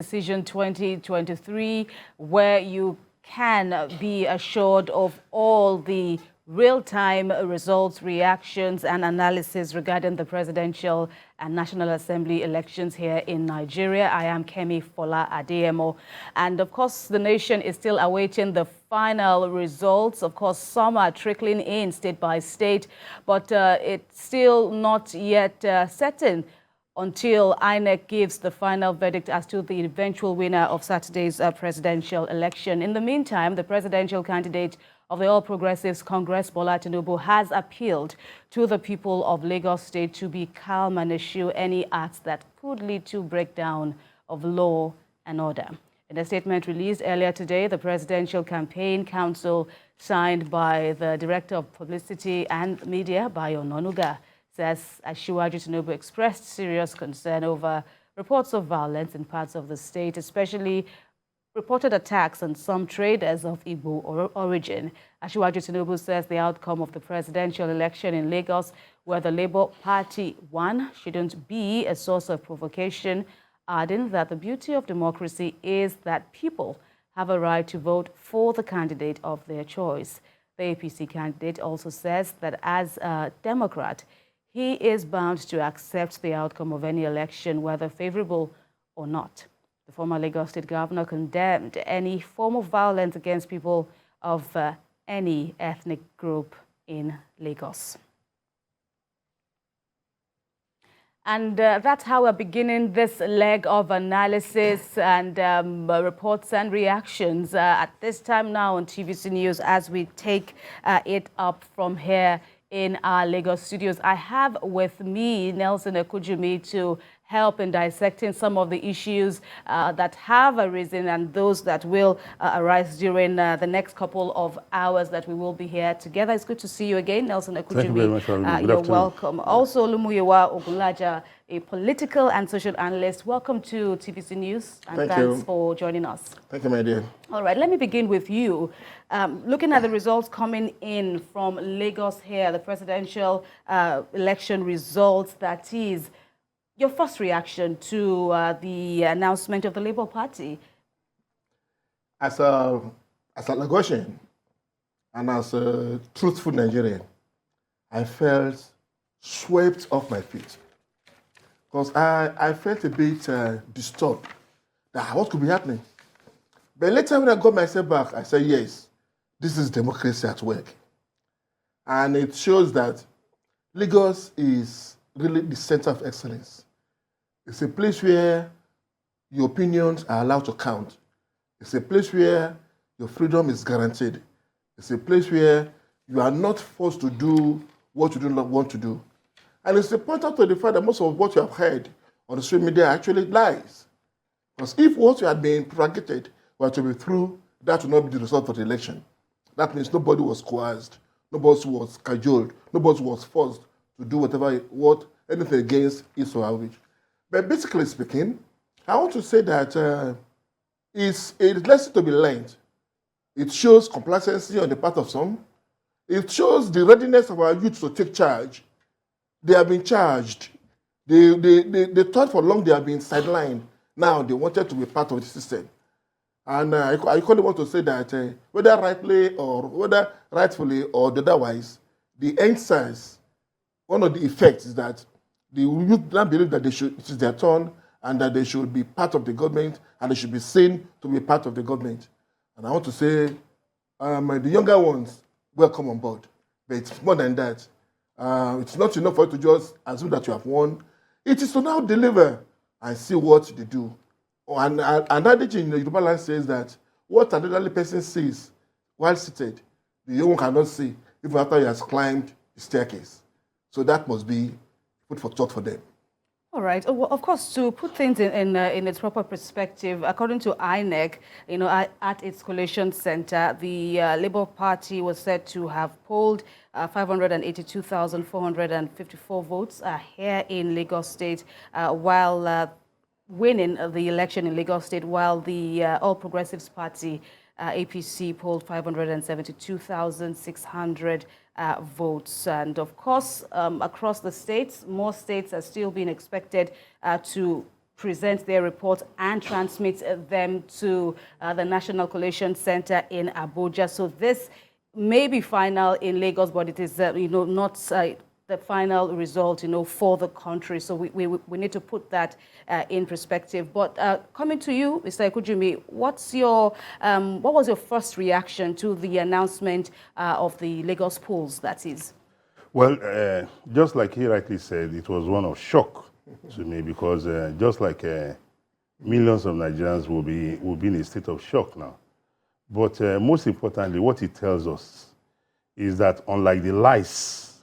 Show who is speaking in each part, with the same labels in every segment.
Speaker 1: Decision 2023, where you can be assured of all the real-time results, reactions, and analysis regarding the presidential and National Assembly elections here in Nigeria. I am Kemi Fola Adeyemo. And of course, the nation is still awaiting the final results. Of course, some are trickling in state by state, but it's still not yet certain until INEC gives the final verdict as to the eventual winner of Saturday's presidential election. In the meantime, the presidential candidate of the All Progressives Congress, Bola Tinubu, has appealed to the people of Lagos State to be calm and eschew any acts that could lead to breakdown of law and order. In a statement released earlier today, the Presidential Campaign Council, signed by the Director of Publicity and Media, Bayo Ononuga, says Asiwaju Tinubu expressed serious concern over reports of violence in parts of the state, especially reported attacks on some traders of Igbo origin. Asiwaju Tinubu says the outcome of the presidential election in Lagos, where the Labour Party won, shouldn't be a source of provocation, adding that the beauty of democracy is that people have a right to vote for the candidate of their choice. The APC candidate also says that as a Democrat, he is bound to accept the outcome of any election, whether favorable or not. The former Lagos State governor condemned any form of violence against people of any ethnic group in Lagos. And that's how we're beginning this leg of analysis and reports and reactions at this time now on TVC News as we take it up from here in our Lagos studios. I have with me Nelson Ekujumi to help in dissecting some of the issues that have arisen and those that will arise during the next couple of hours that we will be here together. It's good to see you again, Nelson Ekujumi.
Speaker 2: Thank you very much, Good
Speaker 1: You're
Speaker 2: afternoon.
Speaker 1: welcome. Also, Lumuyiwa Ogunlaja, a political and social analyst. Welcome to TVC News, and thanks for joining us.
Speaker 2: Thank you, my dear.
Speaker 1: All right, let me begin with you. Looking at the results coming in from Lagos here, the presidential election results, that is, your first reaction to the announcement of the Labour Party?
Speaker 2: As a Lagosian and as a truthful Nigerian, I felt swept off my feet. Because I felt a bit disturbed that what could be happening. But later when I got myself back, I said, yes, this is democracy at work. And it shows that Lagos is really the center of excellence. It's a place where your opinions are allowed to count. It's a place where your freedom is guaranteed. It's a place where you are not forced to do what you do not want to do. And it's important to the fact that most of what you have heard on the social media actually lies. Because if what you had been propagated were to be true, that would not be the result of the election. That means nobody was coerced, nobody was cajoled, nobody was forced to do anything against his or her wish. But basically speaking, I want to say that it's a lesson to be learned. It shows complacency on the part of some. It shows the readiness of our youth to take charge. They have been charged. They thought for long they have been sidelined. Now they wanted to be part of the system. And I only want to say that whether rightfully or otherwise, the NSAS, one of the effects is that the youth now believe that it is their turn and that they should be part of the government and they should be seen to be part of the government. And I want to say, the younger ones, welcome on board. But it's more than that. It's not enough for you to just assume that you have won. It is to now deliver and see what they do. And adage in the Yoruba land says that what an elderly person sees while seated, the young one cannot see even after he has climbed the staircase. So that must be put for thought for them.
Speaker 1: All right. Well, of course, to put things in its proper perspective, according to INEC, at its collation center, the Labour Party was said to have polled 582,454 votes here in Lagos State, while winning the election in Lagos State, while the All Progressives Party, APC, polled 572,600 votes. And of course, across the states, more states are still being expected to present their reports and transmit them to the National Collation Center in Abuja. So this may be final in Lagos, but it is, not the final result, for the country. So we need to put that in perspective. But coming to you, Mr. Ekujimi, what was your first reaction to the announcement of the Lagos polls, that is?
Speaker 3: Well, just like he rightly said, it was one of shock to me because just like millions of Nigerians will be in a state of shock now. But most importantly, what it tells us is that unlike the lies,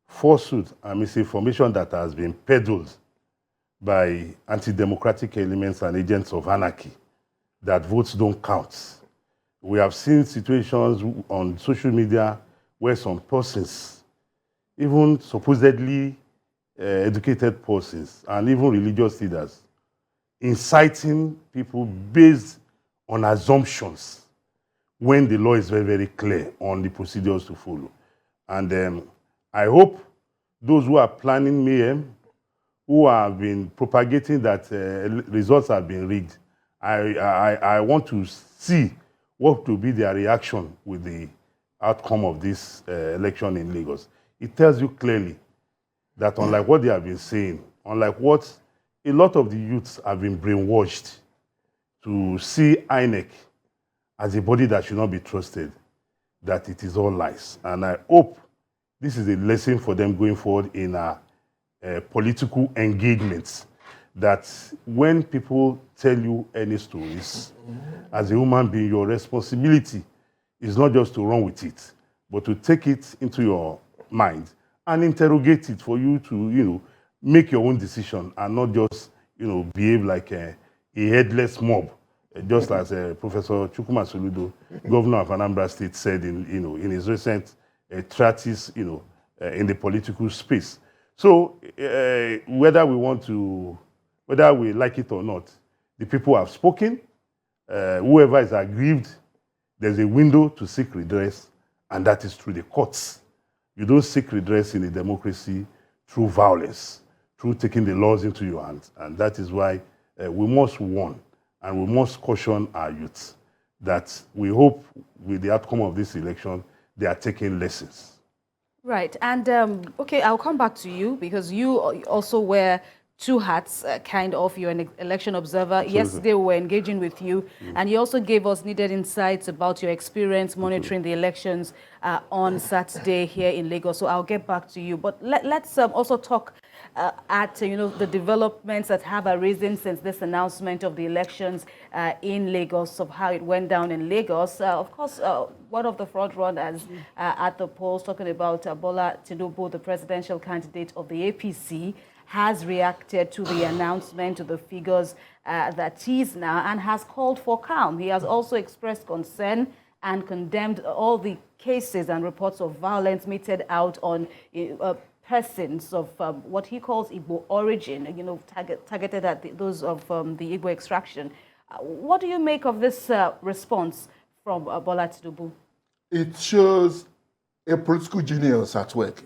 Speaker 3: falsehood, and misinformation that has been peddled by anti-democratic elements and agents of anarchy, that votes don't count. We have seen situations on social media where some persons, even supposedly educated persons and even religious leaders, inciting people based on assumptions when the law is very, very clear on the procedures to follow. And I hope those who are planning mayhem, who have been propagating that results have been rigged, I want to see what will be their reaction with the outcome of this election in Lagos. It tells you clearly that unlike what they have been saying, unlike what a lot of the youths have been brainwashed to see INEC as a body that should not be trusted, that it is all lies. And I hope this is a lesson for them going forward in political engagements, that when people tell you any stories, as a human being, your responsibility is not just to run with it, but to take it into your mind and interrogate it for you to, make your own decision and not just, behave like a headless mob, just as Professor Chukwuma Soludo, governor of Anambra State, said in his recent treatise, in the political space. So whether we like it or not, the people have spoken. Whoever is aggrieved, there's a window to seek redress, and that is through the courts. You don't seek redress in a democracy through violence, through taking the laws into your hands. And that is why we must warn and we must caution our youths that we hope with the outcome of this election, they are taking lessons.
Speaker 1: Right. And, okay, I'll come back to you because you also wear two hats, kind of. You're an election observer.
Speaker 3: Absolutely.
Speaker 1: Yesterday we were engaging with you, and you also gave us needed insights about your experience monitoring the elections on Saturday here in Lagos. So I'll get back to you. But let's also talk at the developments that have arisen since this announcement of the elections in Lagos, of how it went down in Lagos. Of course, one of the front runners at the polls, talking about Bola Tinubu, the presidential candidate of the APC, has reacted to the announcement, to the figures that he's now, and has called for calm. He has also expressed concern and condemned all the cases and reports of violence meted out on persons of what he calls Igbo origin, targeted at those of the Igbo extraction. What do you make of this response from Bola Tinubu?
Speaker 2: It shows a political genius at work.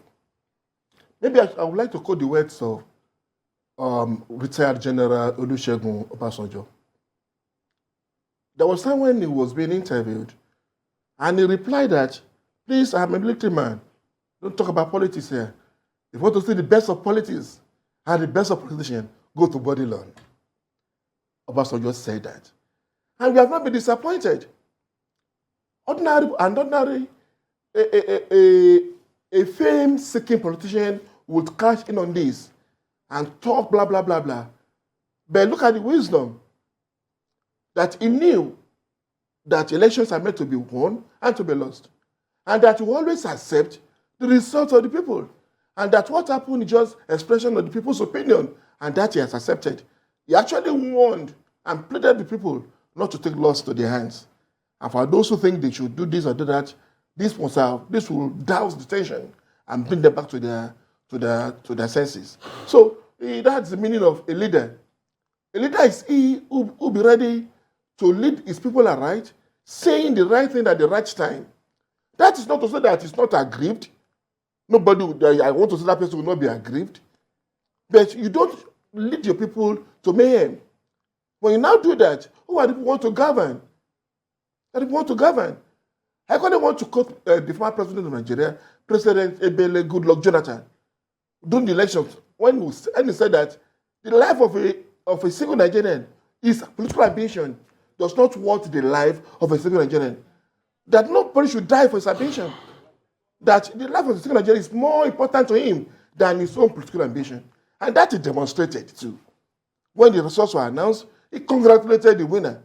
Speaker 2: Maybe I would like to quote the words of retired General Olusegun Obasanjo. There was time when he was being interviewed, and he replied that, please, I'm a military man. Don't talk about politics here. If you want to see the best of politics and the best of politicians, go to Bodyland. Obasanjo said that. And we have not been disappointed. A fame-seeking politician would cash in on this and talk blah, blah, blah, blah. But look at the wisdom that he knew that elections are meant to be won and to be lost. And that you always accept the results of the people. And that what happened is just expression of the people's opinion, and that he has accepted. He actually warned and pleaded with people not to take laws to their hands. And for those who think they should do this or do that, this will douse the tension and bring them back to their senses. So that's the meaning of a leader. A leader is he who be ready to lead his people aright, saying the right thing at the right time. That is not to say that it's not aggrieved. I want to say that person will not be aggrieved. But you don't lead your people to mayhem. When you now do that, who are the people who want to govern? How do you want to govern? How can they want to quote the former president of Nigeria, President Ebele Goodluck Jonathan, during the elections, when he said that the life of a single Nigerian is political ambition, does not want the life of a single Nigerian. That nobody should die for his ambition. That the life of a single Nigerian is more important to him than his own political ambition. And that is demonstrated too. When the results were announced, he congratulated the winner.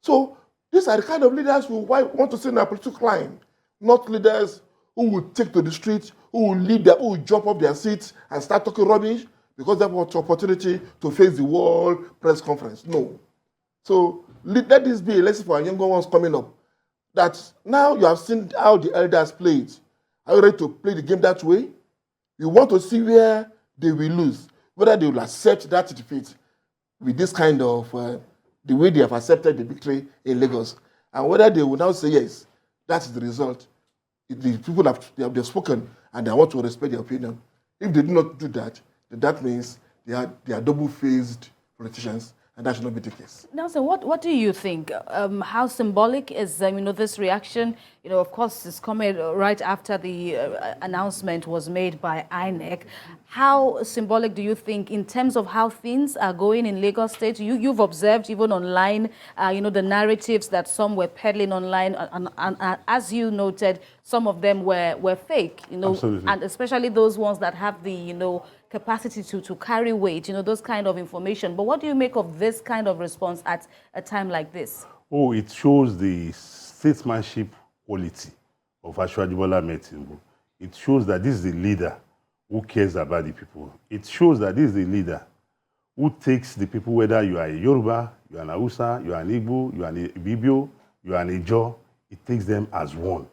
Speaker 2: So these are the kind of leaders who want to see in our political line, not leaders who will take to the streets, who will jump up their seats and start talking rubbish because they have an opportunity to face the world press conference. No. So let this be a lesson for our younger ones coming up. That now you have seen how the elders play it. Are you ready to play the game that way? You want to see where they will lose, whether they will accept that defeat with this kind of, the way they have accepted the victory in Lagos, and whether they will now say, yes, that's the result. The people they've spoken, and they want to respect their opinion. If they do not do that, then that means they are double-faced politicians, and that should not be the case.
Speaker 1: Nelson, what do you think? How symbolic is this reaction? Of course, it's coming right after the announcement was made by INEC. How symbolic do you think in terms of how things are going in Lagos State? You've observed even online, the narratives that some were peddling online, and as you noted, some of them were fake.
Speaker 3: Absolutely.
Speaker 1: And especially those ones that have the capacity to carry weight, those kind of information. But what do you make of this kind of response at a time like this?
Speaker 3: Oh, it shows the statesmanship quality of Asiwaju Bola Ahmed Tinubu. It shows that this is a leader who cares about the people. It shows that this is a leader who takes the people, whether you are a Yoruba, you are an Hausa, you are an Igbo, you are an Ibibio, you are an Ijaw, it takes them as one.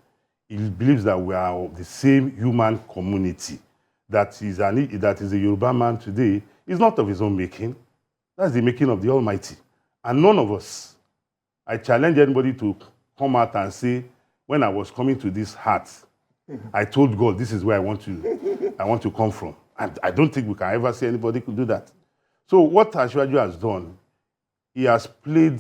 Speaker 3: He believes that we are the same human community. That is a Yoruba man today is not of his own making. That's the making of the Almighty. And none of us, I challenge anybody to come out and say, when I was coming to this heart, I told God, this is where I want to come from. And I don't think we can ever say anybody could do that. So what Asiwaju has done, he has played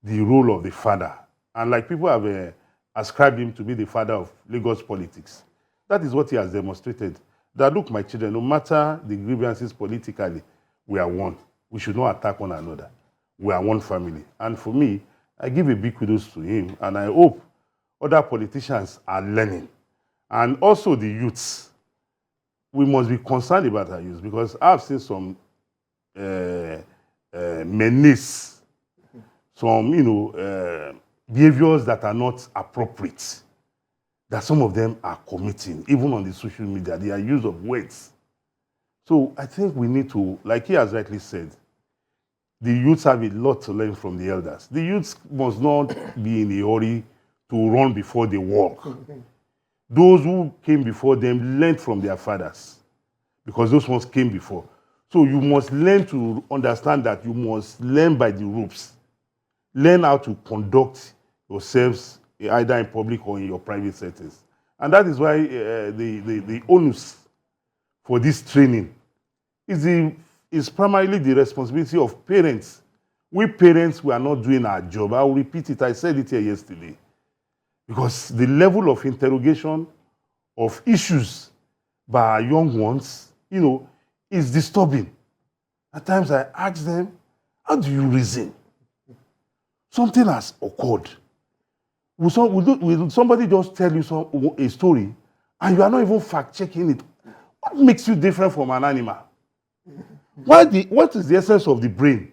Speaker 3: the role of the father. And like people have ascribed him to be the father of Lagos politics. That is what he has demonstrated. That, look, my children, no matter the grievances politically, we are one. We should not attack one another. We are one family. And for me, I give a big kudos to him, and I hope other politicians are learning. And also the youths. We must be concerned about our youth, because I've seen some menace, some, behaviors that are not appropriate, that some of them are committing, even on the social media, their use of words. So I think we need to, like he has rightly said, the youths have a lot to learn from the elders. The youths must not be in a hurry to run before they walk. Those who came before them learned from their fathers, because those ones came before. So you must learn to understand that you must learn by the ropes. Learn how to conduct yourselves either in public or in your private settings. And that is why the onus for this training is primarily the responsibility of parents. We parents, we are not doing our job. I will repeat it. I said it here yesterday. Because the level of interrogation of issues by our young ones, is disturbing. At times I ask them, how do you reason? Something has occurred. Will somebody just tell you a story and you are not even fact-checking it? What makes you different from an animal? What is the essence of the brain?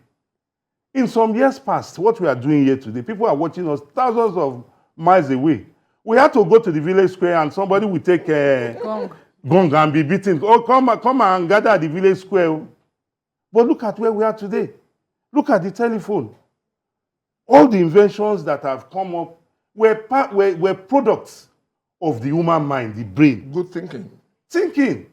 Speaker 3: In some years past, what we are doing here today, people are watching us thousands of miles away. We had to go to the village square and somebody will take a gong and be beaten. Oh, come and gather at the village square. But look at where we are today. Look at the telephone. All the inventions that have come up were products of the human mind, the brain.
Speaker 2: Good thinking.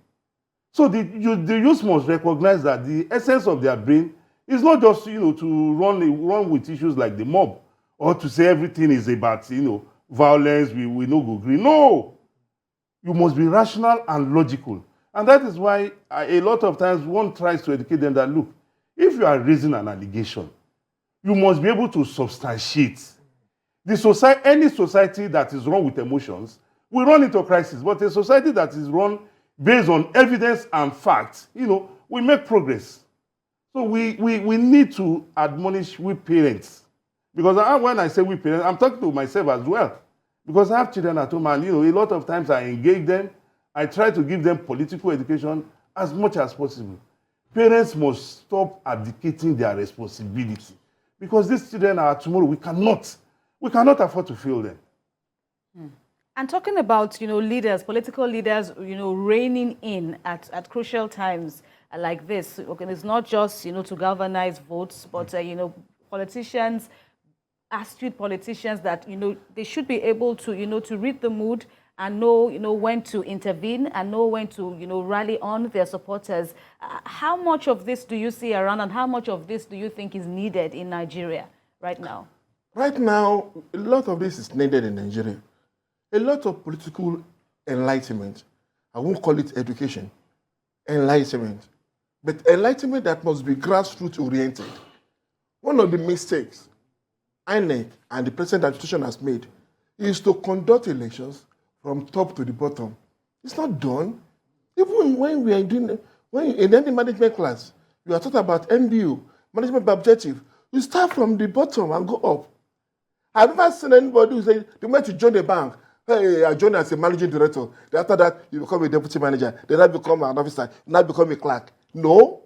Speaker 3: So the youth must recognize that the essence of their brain is not just to run with issues like the mob, or to say everything is about violence. We no go green. No, you must be rational and logical. And that is why a lot of times one tries to educate them that, look, if you are raising an allegation, you must be able to substantiate. Any society that is run with emotions will run into crisis, but a society that is run based on evidence and facts, we make progress. So we need to admonish we parents. Because when I say we parents, I'm talking to myself as well. Because I have children at home, and a lot of times I engage them. I try to give them political education as much as possible. Parents must stop abdicating their responsibility. Because these children are tomorrow. We cannot afford to fail them.
Speaker 1: And talking about, leaders, political leaders, reigning in at crucial times like this. Okay, it's not just, to galvanize votes, but, politicians, astute politicians that, they should be able to, to read the mood and know, when to intervene and know when to, rally on their supporters. How much of this do you see around, and how much of this do you think is needed in Nigeria right now?
Speaker 2: Right now, a lot of this is needed in Nigeria. A lot of political enlightenment. I won't call it education. Enlightenment. But enlightenment that must be grassroots oriented. One of the mistakes INEC and the present administration has made is to conduct elections from top to the bottom. It's not done. Even when we are doing, in any management class, you are talking about MBO, management by objective, you start from the bottom and go up. I've never seen anybody who say they went to join the bank. Hey, I joined as a managing director. Then after that, you become a deputy manager. Then I become an officer. Now become a clerk. No.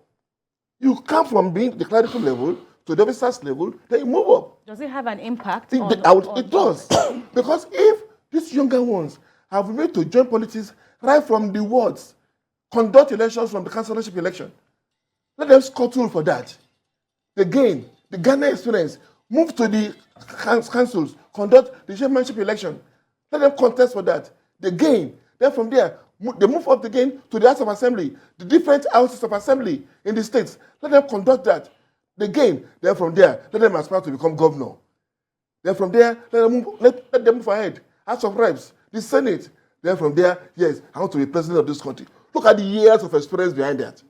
Speaker 2: You come from being the clerical level to the officer's level, then you move up.
Speaker 1: Does it have an impact
Speaker 2: It does. Because if these younger ones have been made to join politics right from the wards, conduct elections from the councillorship election, let them scuttle for that. Again, the Ghana experience, move to the councils, conduct the chairmanship election. Let them contest for that. They gain. Then from there, they move up again to the House of Assembly, the different houses of assembly in the states. Let them conduct that. They gain. Then from there, let them aspire to become governor. Then from there, let them move ahead. House of Reps, the Senate. Then from there, yes, I want to be president of this country. Look at the years of experience behind that.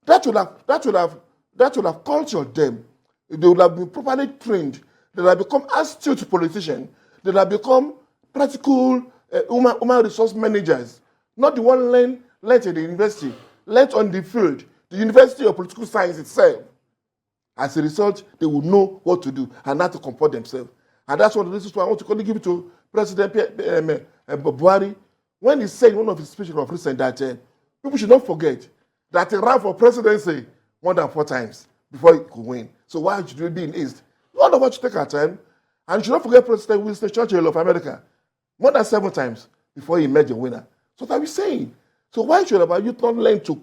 Speaker 2: That would have cultured them. They would have been properly trained. They would have become astute politicians. They would have become practical human resource managers. Not the one learned in the university, learned on the field, the University of Political Science itself. As a result, they will know what to do and how to comport themselves. And that's one of the reasons why I want to give it to President Buhari when he said in one of his speeches of recent that people should not forget that he ran for presidency more than 4 times before he could win. So why should we be in East? All of us should take our time. And you should not forget President Winston Churchill of America more than 7 times before he emerged a winner. So what are we saying? So why should our youth not learn to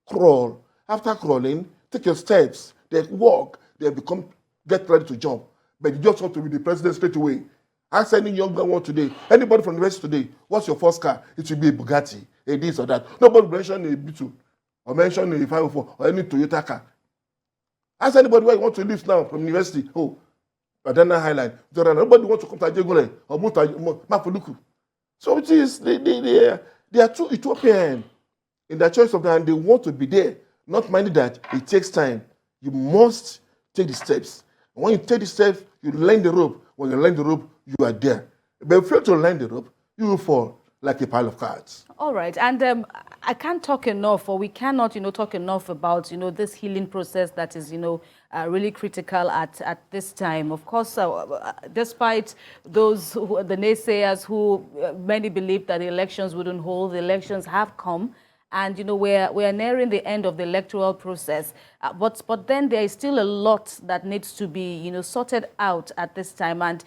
Speaker 2: crawl? After crawling, take your steps, then walk, then get ready to jump. But you just want to be the president straight away. Ask any younger one today, anybody from the West today, what's your first car? It will be a Bugatti, a this or that. Nobody will mention a Beetle, or mention a 504, or any Toyota car. Ask anybody where you want to live now from university. Oh, Badana Highline. Nobody wants to come to Ajegule or Mafuluku. So it is, they are too Ethiopian in their choice of that, and they want to be there. Not minding that it takes time. You must take the steps. And when you take the steps, you learn the rope. When you learn the rope, you are there. But if you fail to learn the rope, you will fall like a pile of cards.
Speaker 1: All right. And I can't talk enough, or we cannot, talk enough about, this healing process that is, really critical at this time. Of course, despite those, the naysayers who many believe that the elections wouldn't hold, the elections have come. And, we're nearing the end of the electoral process. But then there is still a lot that needs to be, sorted out at this time. And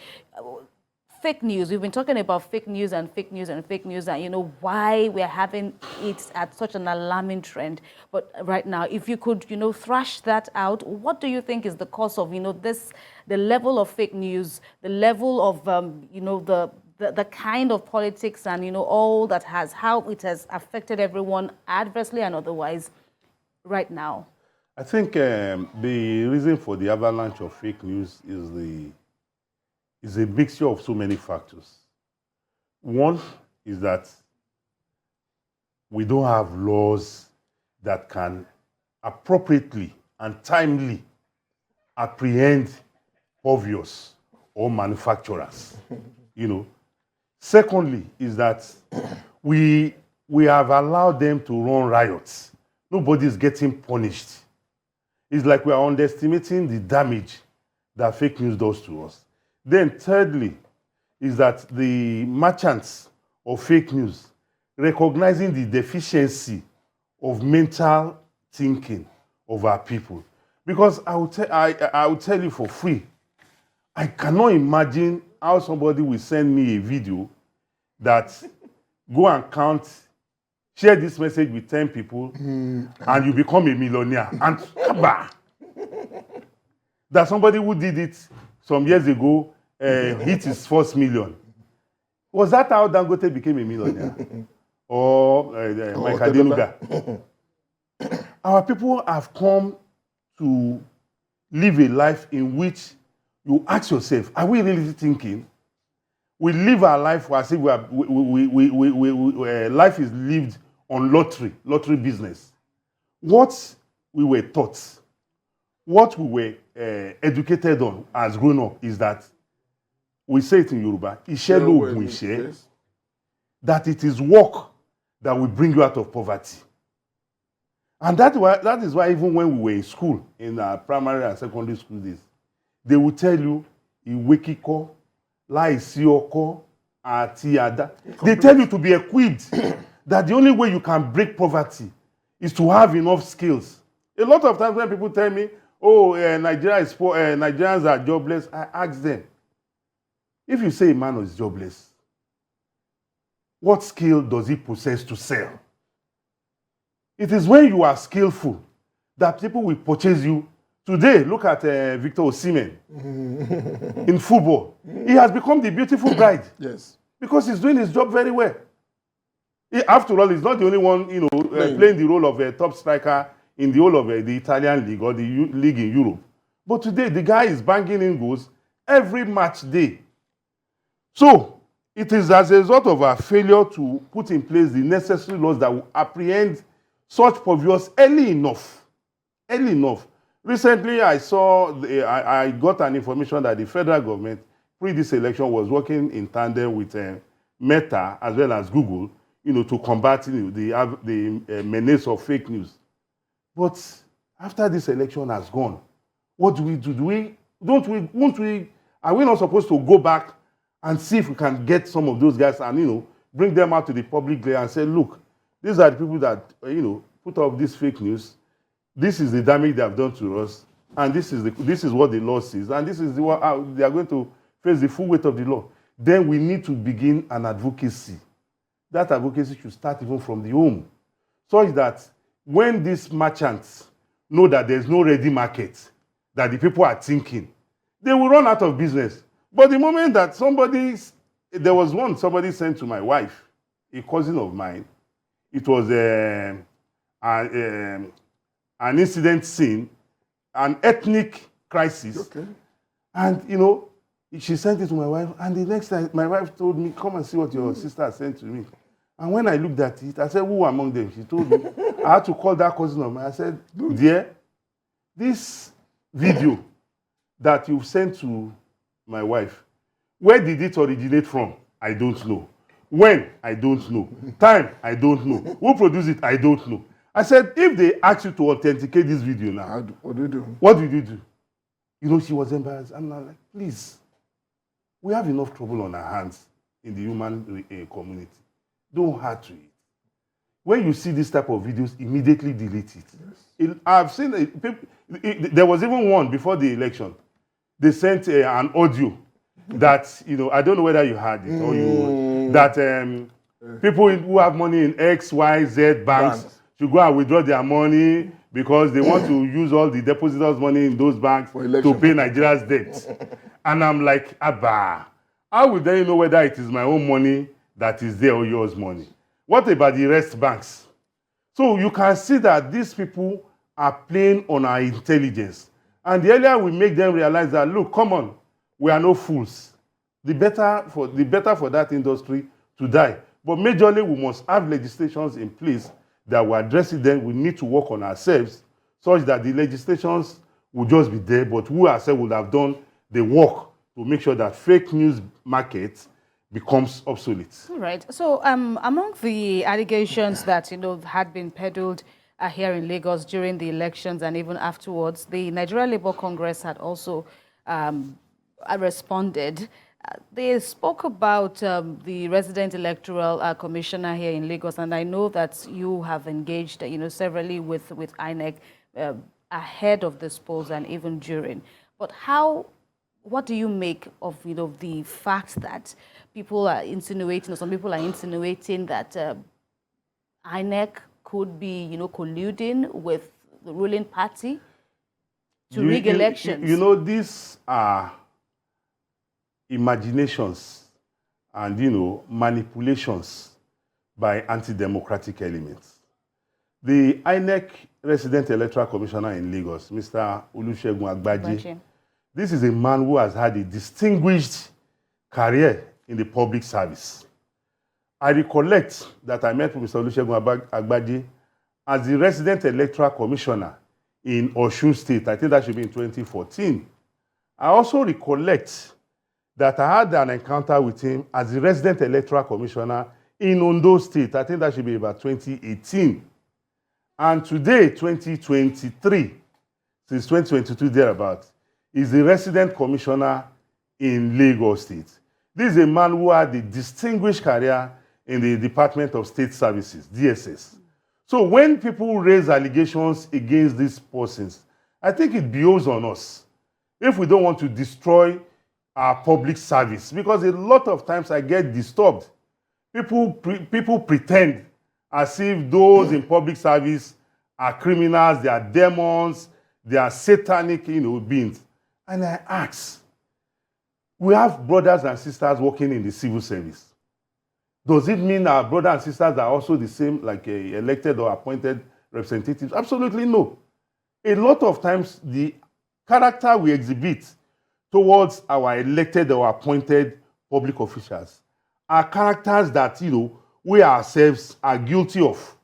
Speaker 1: fake news, we've been talking about fake news and fake news and fake news and, why we're having it at such an alarming trend. But right now, if you could, thrash that out, what do you think is the cause of, the level of fake news, the level of, the kind of politics and, all that how it has affected everyone adversely and otherwise right now?
Speaker 3: I think the reason for the avalanche of fake news is a mixture of so many factors. One is that we don't have laws that can appropriately and timely apprehend obvious or manufacturers. Secondly is that we have allowed them to run riots. Nobody is getting punished. It's like we are underestimating the damage that fake news does to us. Then thirdly is that the merchants of fake news recognizing the deficiency of mental thinking of our people. Because I will tell you for free, I cannot imagine how somebody will send me a video that go and count, share this message with 10 people, and you become a millionaire. And that somebody who did it some years ago hit his first million. Was that how Dangote became a millionaire? Or Mike Adenuga? Our people have come to live a life in which you ask yourself, are we really thinking? We live our life as if life is lived on lottery business. What we were taught, what we were educated on as grown up is that, we say it in Yoruba, that it is work that will bring you out of poverty. And that is why even when we were in school, in our primary and secondary school days, they will tell you, Iwekiko, Laisi Oko, Ati Ada. They tell you to be equipped, that the only way you can break poverty is to have enough skills. A lot of times when people tell me, Nigeria is poor, Nigerians are jobless, I ask them, if you say a man is jobless, what skill does he possess to sell? It is when you are skillful that people will purchase you. Today, look at Victor Osimhen in football. He has become the beautiful bride.
Speaker 2: Yes.
Speaker 3: Because he's doing his job very well. After all, he's not the only one, playing the role of a top striker in the whole of the Italian league or the league in Europe. But today, the guy is banging in goals every match day. So, it is as a result of our failure to put in place the necessary laws that will apprehend such purveyors early enough. Recently, I got an information that the federal government, pre this election, was working in tandem with Meta as well as Google, to combat the menace of fake news. But after this election has gone, what do we do? Are we not supposed to go back and see if we can get some of those guys and bring them out to the public glare and say, look, these are the people that put up this fake news. This is the damage they have done to us, and this is what the law says, and this is how they are going to face the full weight of the law. Then we need to begin an advocacy. That advocacy should start even from the home, such that when these merchants know that there's no ready market, that the people are thinking, they will run out of business. But the moment that somebody sent to my wife, a cousin of mine, it was an incident scene, an ethnic crisis.
Speaker 2: Okay.
Speaker 3: And, she sent it to my wife. And the next time, my wife told me, come and see what your sister sent to me. And when I looked at it, I said, who among them? She told me. I had to call that cousin of mine. I said, dear, this video that you've sent to my wife, where did it originate from? I don't know. When? I don't know. Time? I don't know. Who produced it? I don't know. I said, if they ask you to authenticate this video now,
Speaker 2: what do you do?
Speaker 3: What did you do? She was embarrassed. I'm not like, please, we have enough trouble on our hands in the human community. Don't add to it. When you see this type of videos, immediately delete it. Yes. I've seen there was even one before the election. They sent an audio that, I don't know whether you heard it or you, that people who have money in X, Y, Z banks should go and withdraw their money because they want to use all the depositors' money in those banks to pay Nigeria's debts. And I'm like, Abba, how would they know whether it is my own money that is there or yours money? What about the rest banks? So you can see that these people are playing on our intelligence. And the earlier we make them realize that, look, come on, we are no fools. The better for that industry to die. But majorly, we must have legislations in place that will address it. Then we need to work on ourselves such that the legislations will just be there, but we ourselves would have done the work to make sure that fake news market becomes obsolete.
Speaker 1: All right. So among the allegations that, had been peddled here in Lagos during the elections and even afterwards, the Nigeria Labour Congress had also responded. They spoke about the resident electoral commissioner here in Lagos, and I know that you have engaged, severally with INEC ahead of this polls and even during. But what do you make of, the fact that people are insinuating, or some people are insinuating that INEC could be, colluding with the ruling party to rig elections?
Speaker 3: These are imaginations and, manipulations by anti-democratic elements. The INEC resident electoral commissioner in Lagos, Mr. Olusegun Agbaje, this is a man who has had a distinguished career in the public service. I recollect that I met with Mr. Olusegun Agbaje as the resident electoral commissioner in Osun State. I think that should be in 2014. I also recollect that I had an encounter with him as the resident electoral commissioner in Ondo State. I think that should be about 2018. And today, 2023, since 2022 thereabouts, is the resident commissioner in Lagos State. This is a man who had a distinguished career in the Department of State Services, DSS. So when people raise allegations against these persons, I think it behoves on us, if we don't want to destroy our public service, because a lot of times I get disturbed. People pretend as if those in public service are criminals, they are demons, they are satanic, beings. And I ask, we have brothers and sisters working in the civil service. Does it mean our brothers and sisters are also the same, like elected or appointed representatives? Absolutely no. A lot of times, the character we exhibit towards our elected or appointed public officials are characters that, we ourselves are guilty of.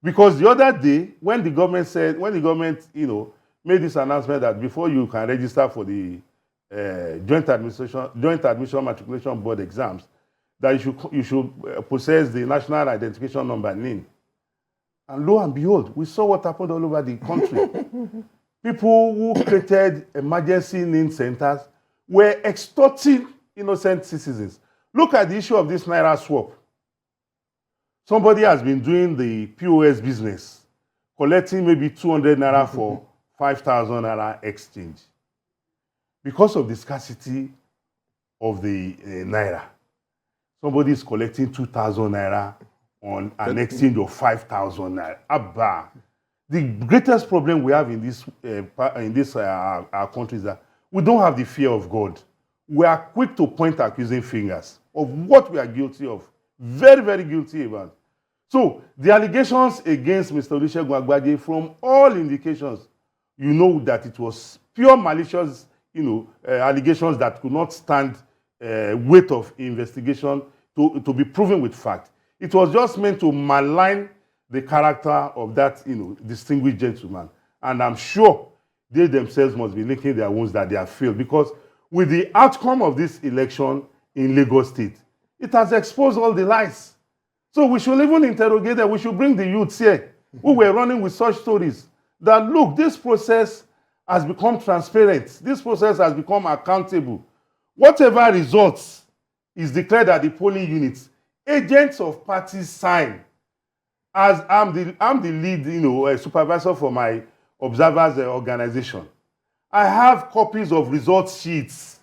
Speaker 3: Because the other day, when the government, made this announcement that before you can register for the Joint Admission Matriculation Board exams, that you should possess the National Identification Number NIN. And lo and behold, we saw what happened all over the country. People who created emergency NIN centers were extorting innocent citizens. Look at the issue of this Naira swap. Somebody has been doing the POS business, collecting maybe 200 Naira for 5,000 Naira exchange. Because of the scarcity of the Naira, somebody is collecting 2,000 Naira on an exchange of 5,000 Naira. Abba. The greatest problem we have in this our country is that we don't have the fear of God. We are quick to point accusing fingers of what we are guilty of. Very, very guilty about. So the allegations against Mr. Olusegun Agbaje, from all indications, that it was pure malicious, allegations that could not stand weight of investigation to be proven with fact. It was just meant to malign the character of that, distinguished gentleman. And I'm sure they themselves must be licking their wounds that they have failed, because with the outcome of this election in Lagos State, it has exposed all the lies. So we should even interrogate them. We should bring the youths here who were running with such stories that, look, this process has become transparent. This process has become accountable. Whatever results is declared at the polling units, agents of parties sign. As I'm the lead, supervisor for my observers organization, I have copies of result sheets.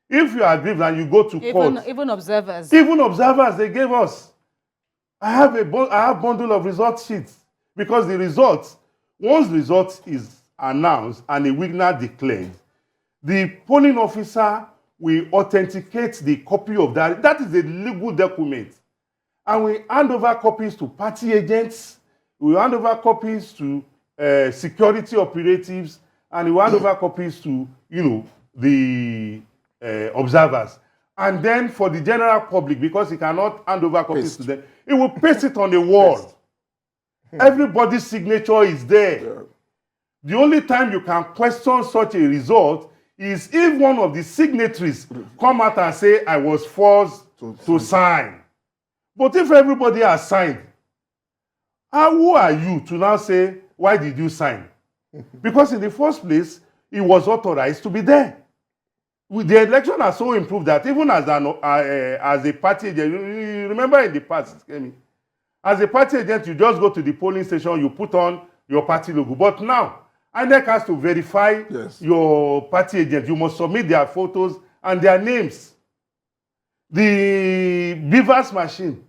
Speaker 3: If you agree and you go to court,
Speaker 1: even observers,
Speaker 3: they gave us. I have a bundle of result sheets, because the results, once the result is announced and a winner declared, the polling officer will authenticate the copy of that. That is a legal document. And we hand over copies to party agents, we hand over copies to security operatives, and we hand over copies to, the observers. And then for the general public, because he cannot hand over copies to them, he will paste it on the wall. Everybody's signature is there.
Speaker 2: Yeah.
Speaker 3: The only time you can question such a result is if one of the signatories come out and say, I was forced to sign. But if everybody has signed, who are you to now say, why did you sign? Because in the first place, it was authorized to be there. The election has so improved that even as a party agent, you remember in the past, as a party agent, you just go to the polling station, you put on your party logo. But now, INEC has to verify your party agent. You must submit their photos and their names. The Beavers machine,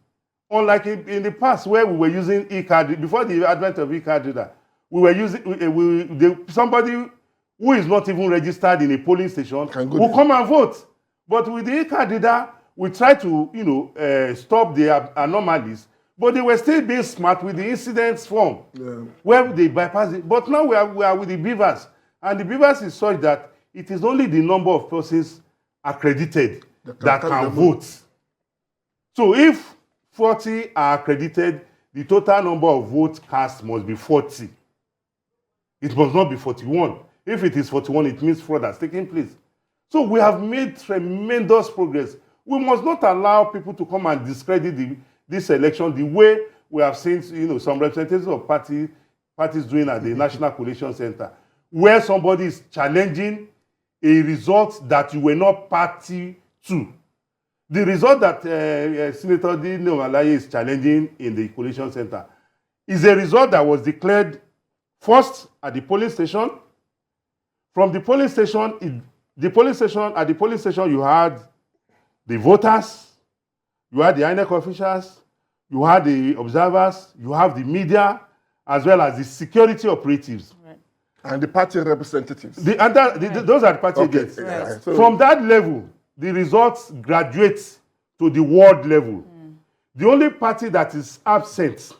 Speaker 3: unlike in the past where we were using e-card, before the advent of e-card reader, we were using somebody who is not even registered in a polling station will come and vote. But with the e-card reader, we try to stop the anomalies. But they were still being smart with the incidents form, where they bypass it. But now we are with the Beavers. And the Beavers is such that it is only the number of persons accredited that can vote. So if 40 are accredited, the total number of votes cast must be 40. It must not be 41. If it is 41, it means fraud has taken place. So we have made tremendous progress. We must not allow people to come and discredit this election the way we have seen some representatives of parties doing at the National Collation Center, where somebody is challenging a result that you were not party to. The result that Senator Dino Alake is challenging in the Collation Center is a result that was declared first at the polling station. From the polling station, at the polling station, you had the voters, you had the INEC officials, you had the observers, you have the media, as well as the security operatives.
Speaker 2: Right. And the party representatives.
Speaker 3: Those are the party agents.
Speaker 2: Right. So,
Speaker 3: from that level, the results graduate to the ward level. The only party that is absent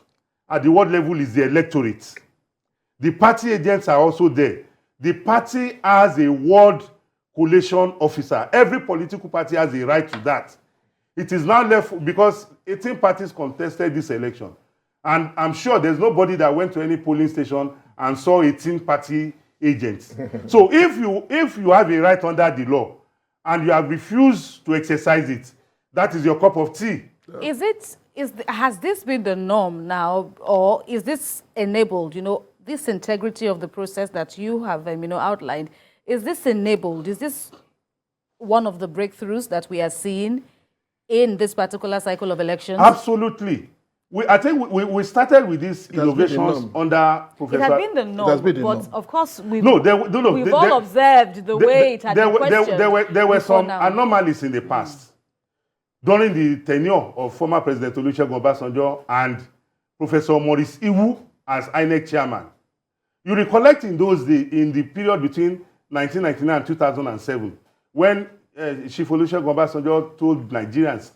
Speaker 3: at the ward level is the electorate. The party agents are also there. The party has a ward collation officer. Every political party has a right to that. It is now left because 18 parties contested this election. And I'm sure there's nobody that went to any polling station and saw 18 party agents. So if you have a right under the law and you have refused to exercise it, that is your cup of tea.
Speaker 1: Has this been the norm now, or is this enabled, this integrity of the process that you have outlined, is this enabled? Is this one of the breakthroughs that we are seeing in this particular cycle of elections?
Speaker 3: Absolutely. I think we started with these innovations under Professor...
Speaker 1: It had been the norm, but of course we've all observed the way it had been questioned.
Speaker 3: There were some anomalies in the past. During the tenure of former President Olusegun Obasanjo and Professor Maurice Iwu as INEC chairman. You recollect in those days, in the period between 1999 and 2007, when Chief Olusegun Obasanjo told Nigerians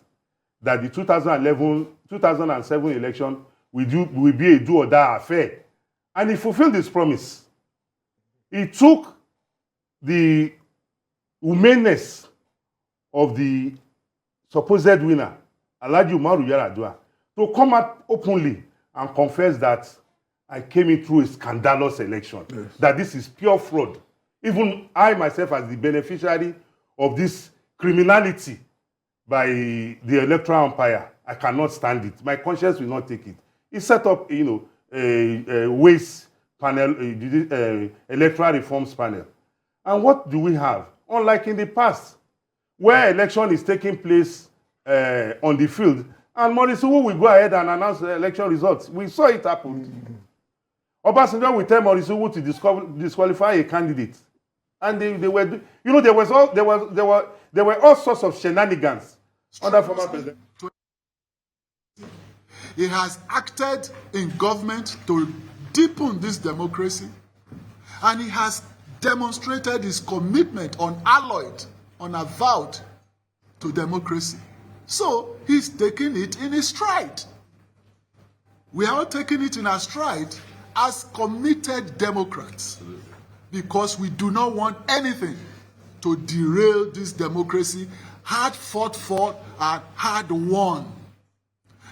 Speaker 3: that the 2007 election will be a do-or-die affair. And he fulfilled his promise. He took the humaneness of the supposed winner, Alhaji Umaru Yar'Adua, to come out openly and confess that I came in through a scandalous election, that this is pure fraud. Even I myself, as the beneficiary of this criminality by the electoral umpire, I cannot stand it. My conscience will not take it. He set up, a waste panel, electoral reforms panel. And what do we have? Unlike in the past, where election is taking place on the field, and Maurice Iwu will go ahead and announce the election results. We saw it happen. Obasanjo will tell Maurice Iwu to disqualify a candidate. And they were, there were all sorts of shenanigans under former president.
Speaker 4: He has acted in government to deepen this democracy, and he has demonstrated his commitment unalloyed, unavowed to democracy. So he's taking it in his stride. We are all taking it in our stride as committed Democrats, because we do not want anything to derail this democracy had fought for and had won.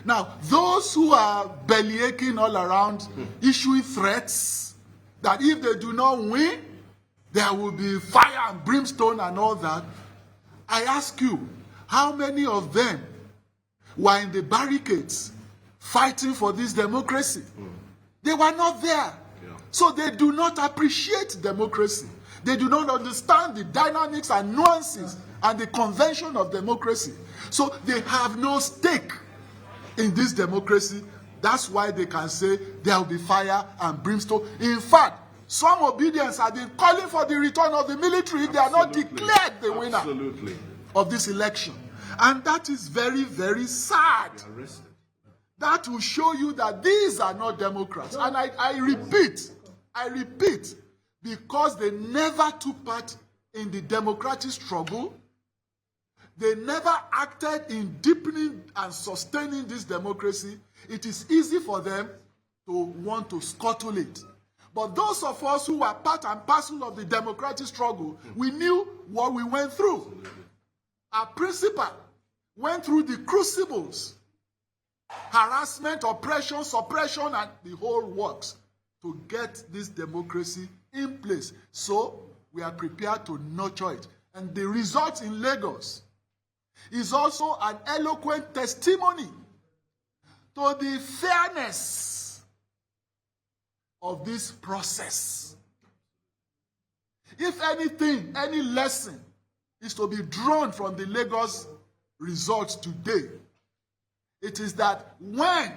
Speaker 4: Now, those who are bellyaching all around, issuing threats that if they do not win, there will be fire and brimstone and all that, I ask you, how many of them were in the barricades fighting for this democracy? They were not there. So they do not appreciate democracy. They do not understand the dynamics and nuances and the convention of democracy. So they have no stake in this democracy. That's why they can say there will be fire and brimstone. In fact, some obedience have been calling for the return of the military if they are not declared the winner of this election. And that is very, very sad. That will show you that these are not Democrats. And I repeat, because they never took part in the democratic struggle, they never acted in deepening and sustaining this democracy, it is easy for them to want to scuttle it. But those of us who were part and parcel of the democratic struggle, we knew what we went through. Our principal went through the crucibles, harassment, oppression, suppression, and the whole works to get this democracy in place. So we are prepared to nurture it. And the result in Lagos is also an eloquent testimony to the fairness of this process. If anything, any lesson is to be drawn from the Lagos results today, it is that when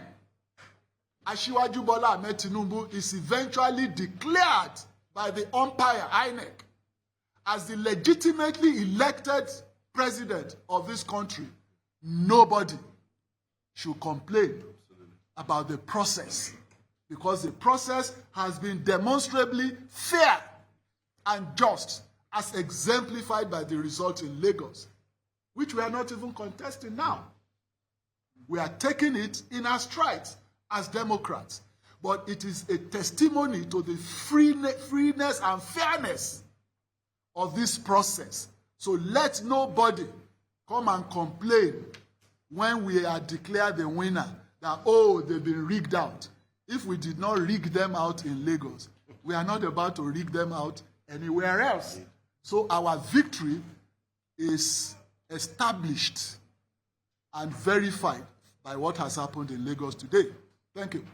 Speaker 4: Asiwaju Bola Ahmed Tinubu is eventually declared by the umpire, INEC, as the legitimately elected president of this country, nobody should complain about the process, because the process has been demonstrably fair and just, as exemplified by the result in Lagos, which we are not even contesting now. We are taking it in our strides as Democrats, but it is a testimony to the freeness and fairness of this process. So let nobody come and complain when we are declared the winner that, oh, they've been rigged out. If we did not rig them out in Lagos, we are not about to rig them out anywhere else. So our victory is established and verified by what has happened in Lagos today. Thank you.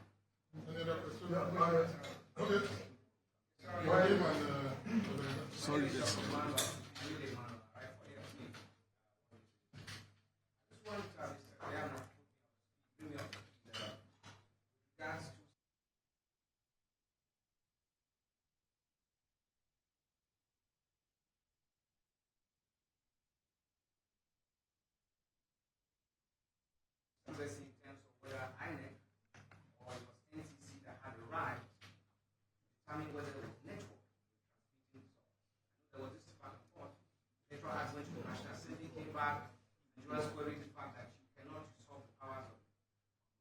Speaker 4: Sorry, yes.
Speaker 5: In terms of whether INEC or it was NCC that had the right to determine whether there was network transmitting results. There was this back and forth. Electoral Act went to the National Assembly, came back, and Jonas queried the fact that you cannot usurp the powers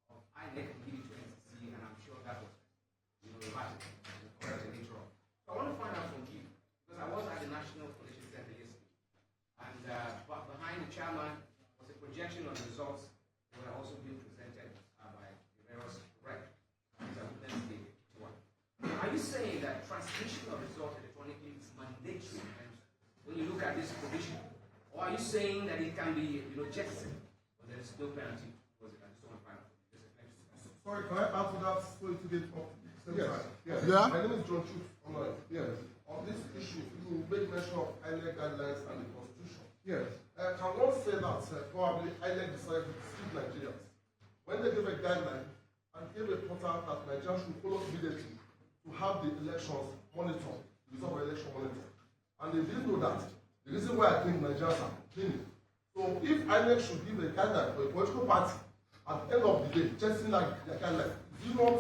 Speaker 5: of INEC and give it to NCC, and I'm sure that was erratic and correct later on. So I want to find out from you, because I was at the National Coalition Center yesterday, and but behind the chairman was a projection of the results. Were also being presented by the various rep. Are you saying that transmission of results electronically is mandatory? And when you look at this provision, or are you saying that it can be, jettisoned, but there is no penalty towards it? I just want to find out.
Speaker 6: Sorry, can I add to that so to get up?
Speaker 2: Yes.
Speaker 6: Yeah. My name is John Chuk. Yes. On this issue, you make mention of INEC guidelines and the Constitution.
Speaker 2: Yes.
Speaker 6: Can one say that probably INEC decided to deceive Nigerians when they gave a guideline and gave a portal that Nigerians should follow immediately to have the elections monitored, the result of election monitored? And they didn't know that. The reason why I think Nigerians are complaining. So if INEC should give a guideline for a political party at the end of the day, just like their guideline, is it not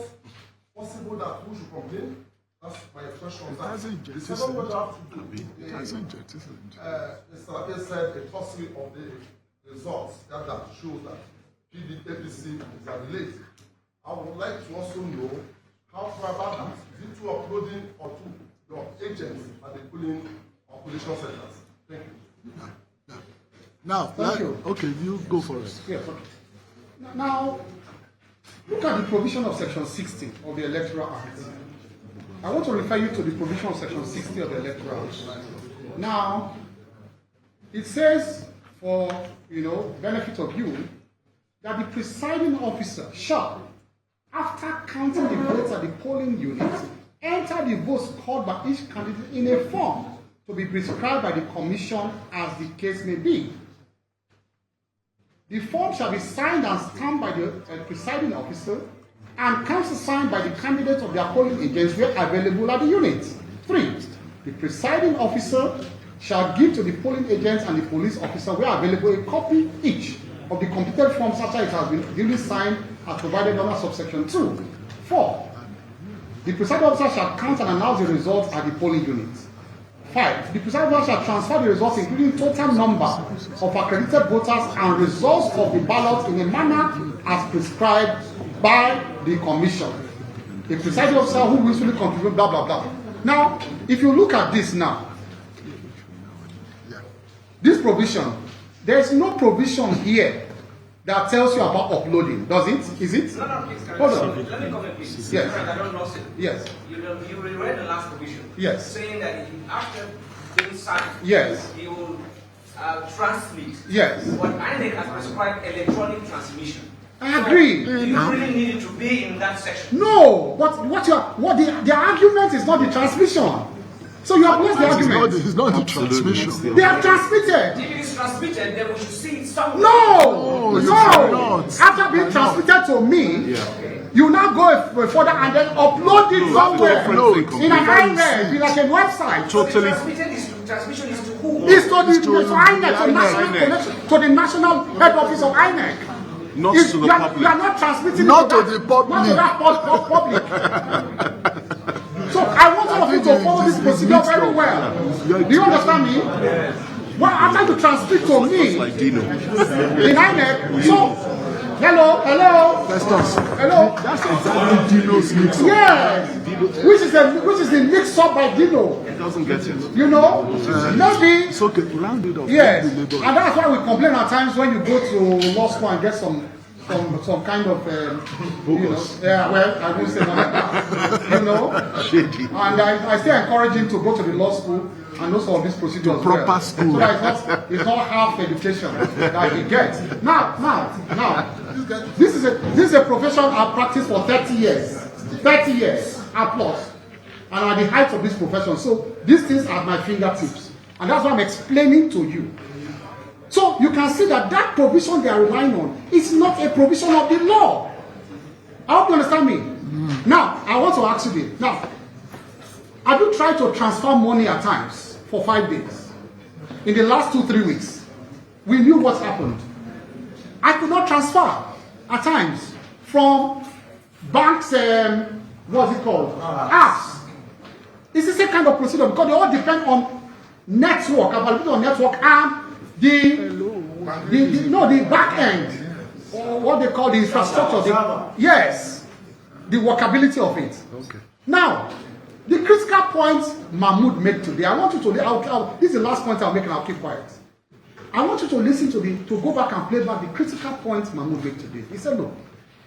Speaker 6: possible that who should complain? That's my question.
Speaker 4: It hasn't
Speaker 6: jettisoned. The second question I have to do.
Speaker 4: It hasn't jettisoned.
Speaker 6: Mr. Alake said a tossing of the results that shows that APC is relate. I would like to also know how far about that. Is it through uploading or to your agents at the polling or collation centers? Thank
Speaker 4: Now, okay, you go first.
Speaker 7: Yes, okay. Now, look at the provision of Section 60 of the Electoral Act. I want to refer you to the provision of Section 60 of the Electoral Act. Now, it says, for benefit of you, that the presiding officer shall, after counting the votes at the polling unit, enter the votes called by each candidate in a form to be prescribed by the commission as the case may be. The form shall be signed and stamped by the presiding officer and countersigned by the candidates of their polling agents where available at the unit. 3. The presiding officer shall give to the polling agents and the police officer where available a copy each of the completed forms after it has been duly signed as provided under subsection 2. 4. The presiding officer shall count and announce the results at the polling unit. 5. The presiding officer shall transfer the results including total number of accredited voters and results of the ballot in a manner as prescribed by the commission. The presiding officer who willfully contribute, blah, blah, blah. Now, if you look at this now, this provision, there is no provision here that tells you about uploading, does it? Is it?
Speaker 5: No, please.
Speaker 7: Hold on.
Speaker 5: Let me comment, please.
Speaker 7: Yes.
Speaker 5: I don't know.
Speaker 7: Yes.
Speaker 5: You read the last provision.
Speaker 7: Yes.
Speaker 5: Saying that after being signed,
Speaker 7: Yes.
Speaker 5: he will transmit.
Speaker 7: Yes.
Speaker 5: What INEC has prescribed electronic transmission.
Speaker 7: I agree.
Speaker 5: So you really needed to be in that section.
Speaker 7: No, the argument is not the transmission. So you have lost the argument.
Speaker 4: It's not the transmission.
Speaker 7: They have transmitted.
Speaker 5: If it is transmitted, then we should see it somewhere.
Speaker 7: No.
Speaker 4: cannot.
Speaker 7: After being transmitted to me, you now go further and then upload it somewhere in an INEC, like a website.
Speaker 5: Totally. Transmission is to who?
Speaker 7: It's to INEC, to the national head office of INEC.
Speaker 6: Not to the public.
Speaker 7: You are not transmitting
Speaker 4: Not
Speaker 7: to
Speaker 4: to the public.
Speaker 7: Not to that public. So I want all of you to follow this procedure very well. Do you understand me? Well, after you transmit to me in INEC, so hello. Hello.
Speaker 4: That's exactly Dino's mix up.
Speaker 7: Yes. Which is the mix up by Dino.
Speaker 6: It doesn't get it.
Speaker 7: You know? Maybe.
Speaker 4: It's okay. Round it up.
Speaker 7: Yes. And that's why we complain at times when you go to law school and get some kind of I won't say that. Shady. And I still encourage him to go to the law school and know some of these procedures.
Speaker 4: Proper school.
Speaker 7: So that it's not half education that he gets. Now, this is a profession I've practiced for 30 years. 30 years and plus. And I'm at the height of this profession. So these things are at my fingertips. And that's what I'm explaining to you. So you can see that provision they are relying on is not a provision of the law. I hope you understand me. Now, I want to ask you this. Now, have you tried to transfer money at times for 5 days? In the last 2-3 weeks, we knew what happened. I could not transfer at times from banks, what's it called? Apps. It's the same kind of procedure because they all depend on network, availability on network and the back end, or what they call the infrastructure. Yes, the workability of it. Okay. Now, the critical point Mahmoud made today, I want you to, this is the last point I'll make and I'll keep quiet. I want you to listen to go back and play back the critical point Mahmoud made today. He said, look,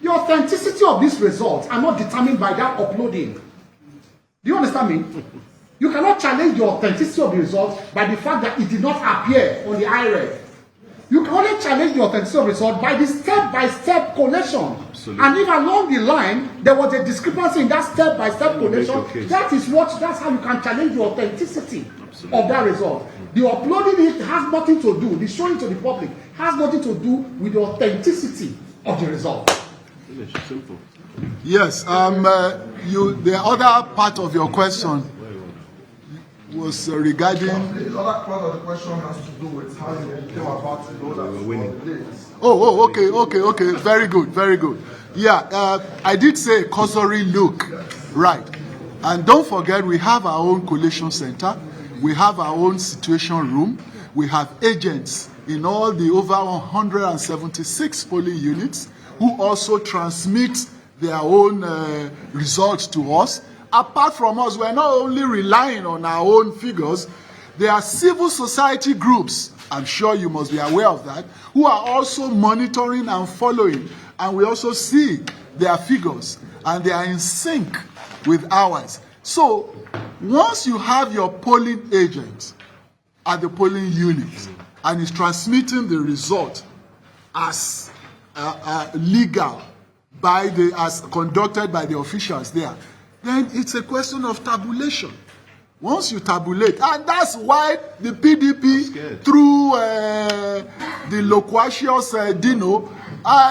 Speaker 7: the authenticity of these results are not determined by that uploading. Do you understand me? You cannot challenge the authenticity of the results by the fact that it did not appear on the IRED. You can only challenge the authenticity of the result by the step-by-step collation. Absolutely. And if along the line there was a discrepancy in that step-by-step collation, that's how you can challenge the authenticity of that result. The uploading it has nothing to do, the showing to the public has nothing to do with the authenticity of the result.
Speaker 6: Simple.
Speaker 4: Yes. The other part of your question was regarding.
Speaker 6: The other part of the question has to do with how you came about to know that we were winning.
Speaker 4: Okay. Very good. Yeah, I did say a cursory look. Right. And don't forget, we have our own collation center. We have our own situation room. We have agents in all the over 176 polling units who also transmit their own results to us. Apart from us, we're not only relying on our own figures. There are civil society groups, I'm sure you must be aware of that, who are also monitoring and following. And we also see their figures, and they are in sync with ours. So once you have your polling agent at the polling unit and is transmitting the result as legal as conducted by the officials there, then it's a question of tabulation. Once you tabulate, and that's why the PDP, through the loquacious Dino,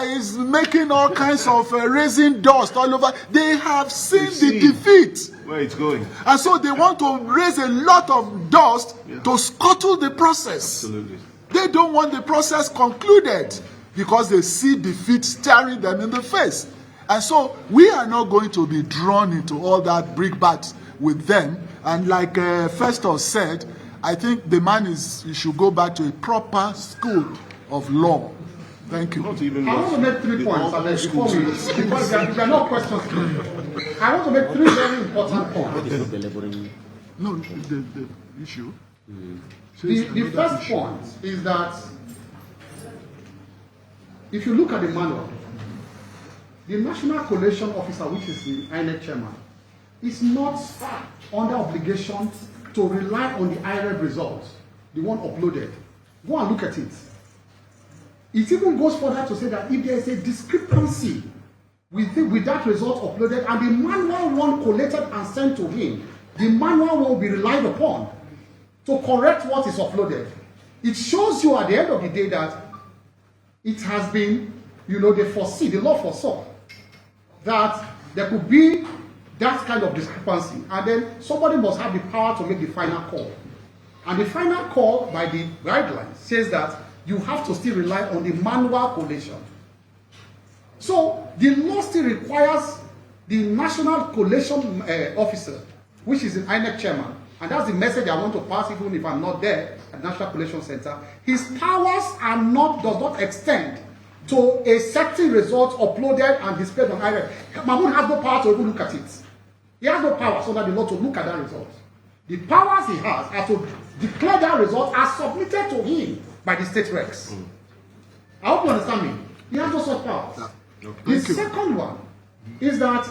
Speaker 4: is making all kinds of raising dust all over. They have seen the defeat.
Speaker 6: Where it's going.
Speaker 4: And so they want to raise a lot of dust to scuttle the process.
Speaker 6: Absolutely.
Speaker 4: They don't want the process concluded because they see defeat staring them in the face. And so we are not going to be drawn into all that brickbats with them. And like Festus said, I think the man he should go back to a proper school of law. Thank you.
Speaker 7: I want to make 3 points, because there are no questions. I want to make 3 very important points.
Speaker 4: No, the issue.
Speaker 7: The first point is that if you look at the manual, the National Collation Officer, which is the INEC chairman, is not under obligation to rely on the IREB results, the one uploaded. Go and look at it. It even goes further to say that if there is a discrepancy with that result uploaded and the manual one collated and sent to him, the manual will be relied upon to correct what is uploaded. It shows you at the end of the day that it has been, they foresee, the law foresaw that there could be that kind of discrepancy, and then somebody must have the power to make the final call. And the final call by the guidelines says that you have to still rely on the manual collation. So the law still requires the National Collation Officer, which is the INEC chairman, and that's the message I want to pass even if I'm not there at the National Collation Center. His powers does not extend to a certain result uploaded and displayed on IREB. Mahmoud has no power to even look at it. He has no power under the law to look at that result. The powers he has are to declare that result as submitted to him by the state regs. I hope you understand me. He has no such powers. The second one is that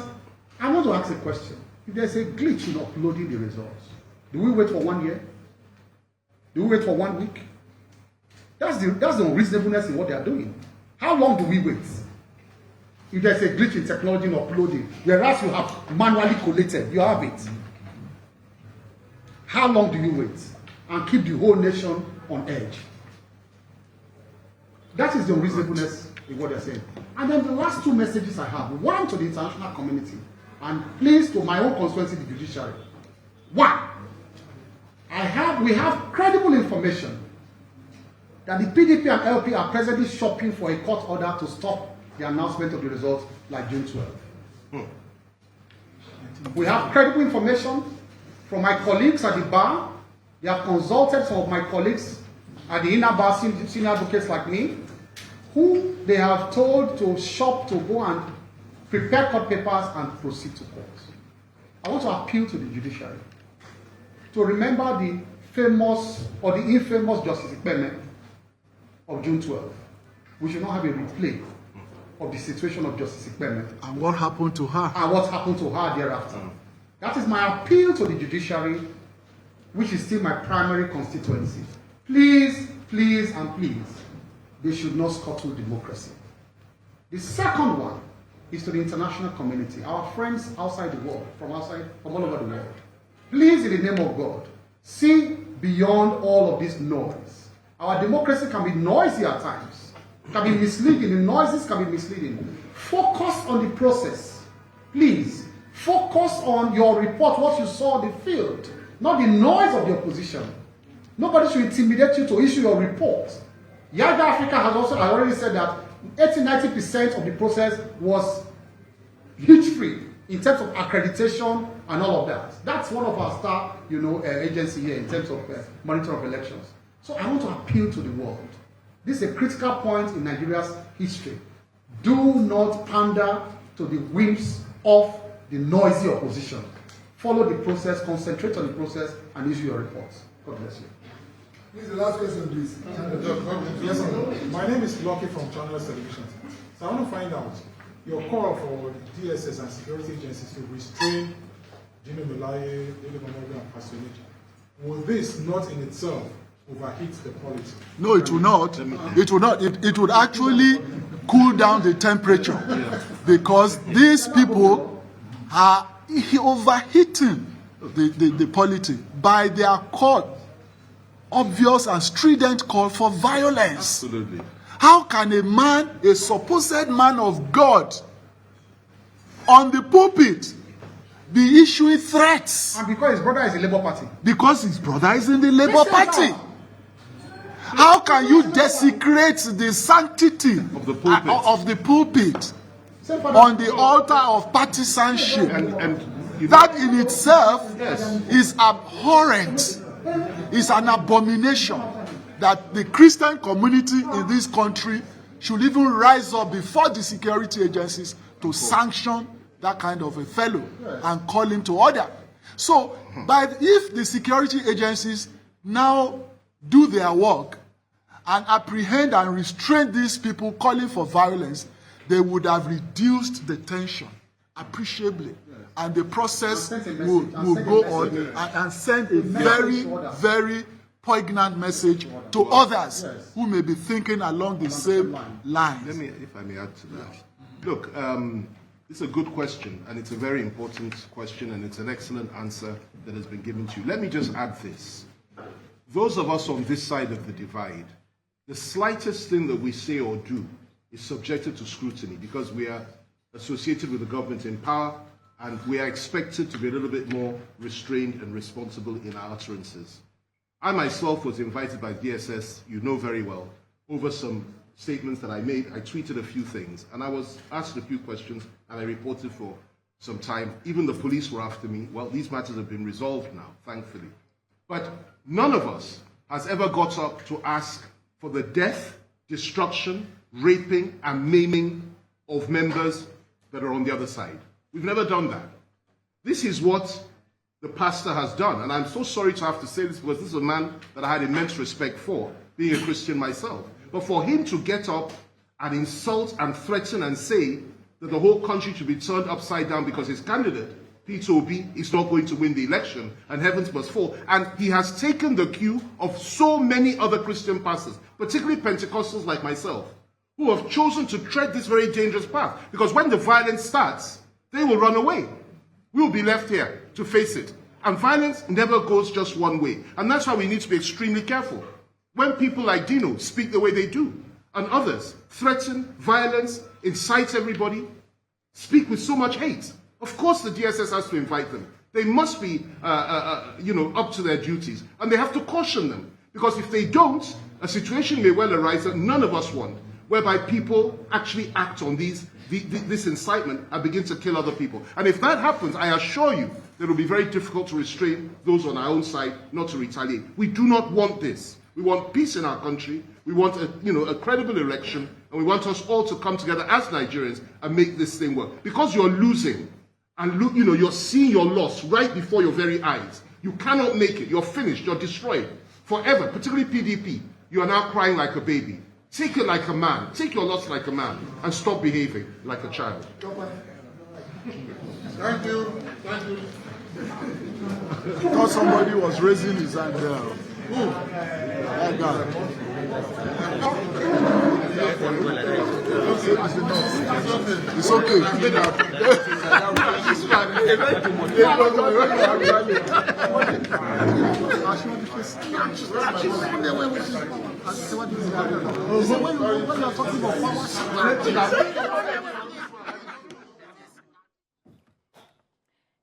Speaker 7: I want to ask a question. If there's a glitch in uploading the results, do we wait for 1 year? Do we wait for 1 week? That's the unreasonableness in what they are doing. How long do we wait? If there's a glitch in technology in uploading, whereas you have manually collated, you have it. How long do you wait and keep the whole nation on edge? That is the unreasonableness in what they're saying. And then the last 2 messages I have, one to the international community, and please to my own constituency, the judiciary. One, we have credible information that the PDP and LP are presently shopping for a court order to stop the announcement of the results like June 12. We have credible information from my colleagues at the bar. They have consulted some of my colleagues at the inner bar, senior advocates like me, who they have told to shop to go and prepare court papers and proceed to court. I want to appeal to the judiciary to remember the famous or the infamous Justice Ikpeme of June 12. We should not have a replay of the situation of Justice Ikpeme.
Speaker 4: And what happened to her?
Speaker 7: And what happened to her thereafter. That is my appeal to the judiciary, which is still my primary constituency. Please, please, and please, they should not scuttle democracy. The second one is to the international community, our friends outside the world, from all over the world. Please, in the name of God, see beyond all of this noise. Our democracy can be noisy at times, can be misleading. The noises can be misleading. Focus on the process. Please, focus on your report, what you saw in the field, not the noise of the opposition. Nobody should intimidate you to issue your report. Yaga Africa has already said that 80-90% of the process was hitch-free in terms of accreditation and all of that. That's one of our star, agency here in terms of monitoring of elections. So I want to appeal to the world. This is a critical point in Nigeria's history. Do not pander to the whims of the noisy opposition. Follow the process, concentrate on the process, and issue your reports. God bless you.
Speaker 6: This is the last question, please.
Speaker 8: Yes, sir. My name is Lucky from Channels Television. So I want to find out your call for DSS and security agencies to restrain Gino Melaye, David Momodu, and Pastor Elijah. Will this not in itself overheat the politics?
Speaker 4: No, it will not. It will not. It would actually cool down the temperature because these people are overheating the polity by their call, obvious and strident call for violence.
Speaker 6: Absolutely.
Speaker 4: How can a man, a supposed man of God, on the pulpit be issuing threats?
Speaker 7: And because his brother is in Labour Party.
Speaker 4: Because his brother is in the Labour Party. How can you desecrate the sanctity
Speaker 6: Of the pulpit.
Speaker 4: of the pulpit on the altar of partisanship?
Speaker 6: And
Speaker 4: That in itself
Speaker 6: Yes.
Speaker 4: is abhorrent. It's an abomination that the Christian community in this country should even rise up before the security agencies to sanction that kind of a fellow and call him to order. So, if the security agencies now do their work and apprehend and restrain these people calling for violence, they would have reduced the tension appreciably. And the process will go on and send a very, very poignant message to others who may be thinking along the same lines.
Speaker 6: Let me, if I may add to that. Look, it's a good question, and it's a very important question, and it's an excellent answer that has been given to you. Let me just add this. Those of us on this side of the divide, the slightest thing that we say or do is subjected to scrutiny because we are associated with the government in power, and we are expected to be a little bit more restrained and responsible in our utterances. I myself was invited by DSS, you know very well, over some statements that I made. I tweeted a few things, and I was asked a few questions, and I reported for some time. Even the police were after me. Well, these matters have been resolved now, thankfully. But none of us has ever got up to ask for the death, destruction, raping, and maiming of members that are on the other side. We've never done that. This is what the pastor has done. And I'm so sorry to have to say this because this is a man that I had immense respect for, being a Christian myself. But for him to get up and insult and threaten and say that the whole country should be turned upside down because his candidate, Peter Obi, is not going to win the election and heavens must fall. And he has taken the cue of so many other Christian pastors, particularly Pentecostals like myself, who have chosen to tread this very dangerous path. Because when the violence starts, they will run away. We will be left here to face it. And violence never goes just one way. And that's why we need to be extremely careful. When people like Dino speak the way they do, and others threaten, violence, incite everybody, speak with so much hate, of course the DSS has to invite them. They must be, up to their duties. And they have to caution them. Because if they don't, a situation may well arise that none of us want, whereby people actually act on this incitement and begin to kill other people. And if that happens, I assure you that it will be very difficult to restrain those on our own side not to retaliate. We do not want this. We want peace in our country. We want a credible election, and we want us all to come together as Nigerians and make this thing work. Because you're losing, and you're seeing your loss right before your very eyes. You cannot make it. You're finished. You're destroyed forever. Particularly PDP. You are now crying like a baby. Take it like a man. Take your loss like a man, and stop behaving like a child.
Speaker 4: Thank you. Thank you. Thought somebody was raising his hand there. Who? That guy. It's okay.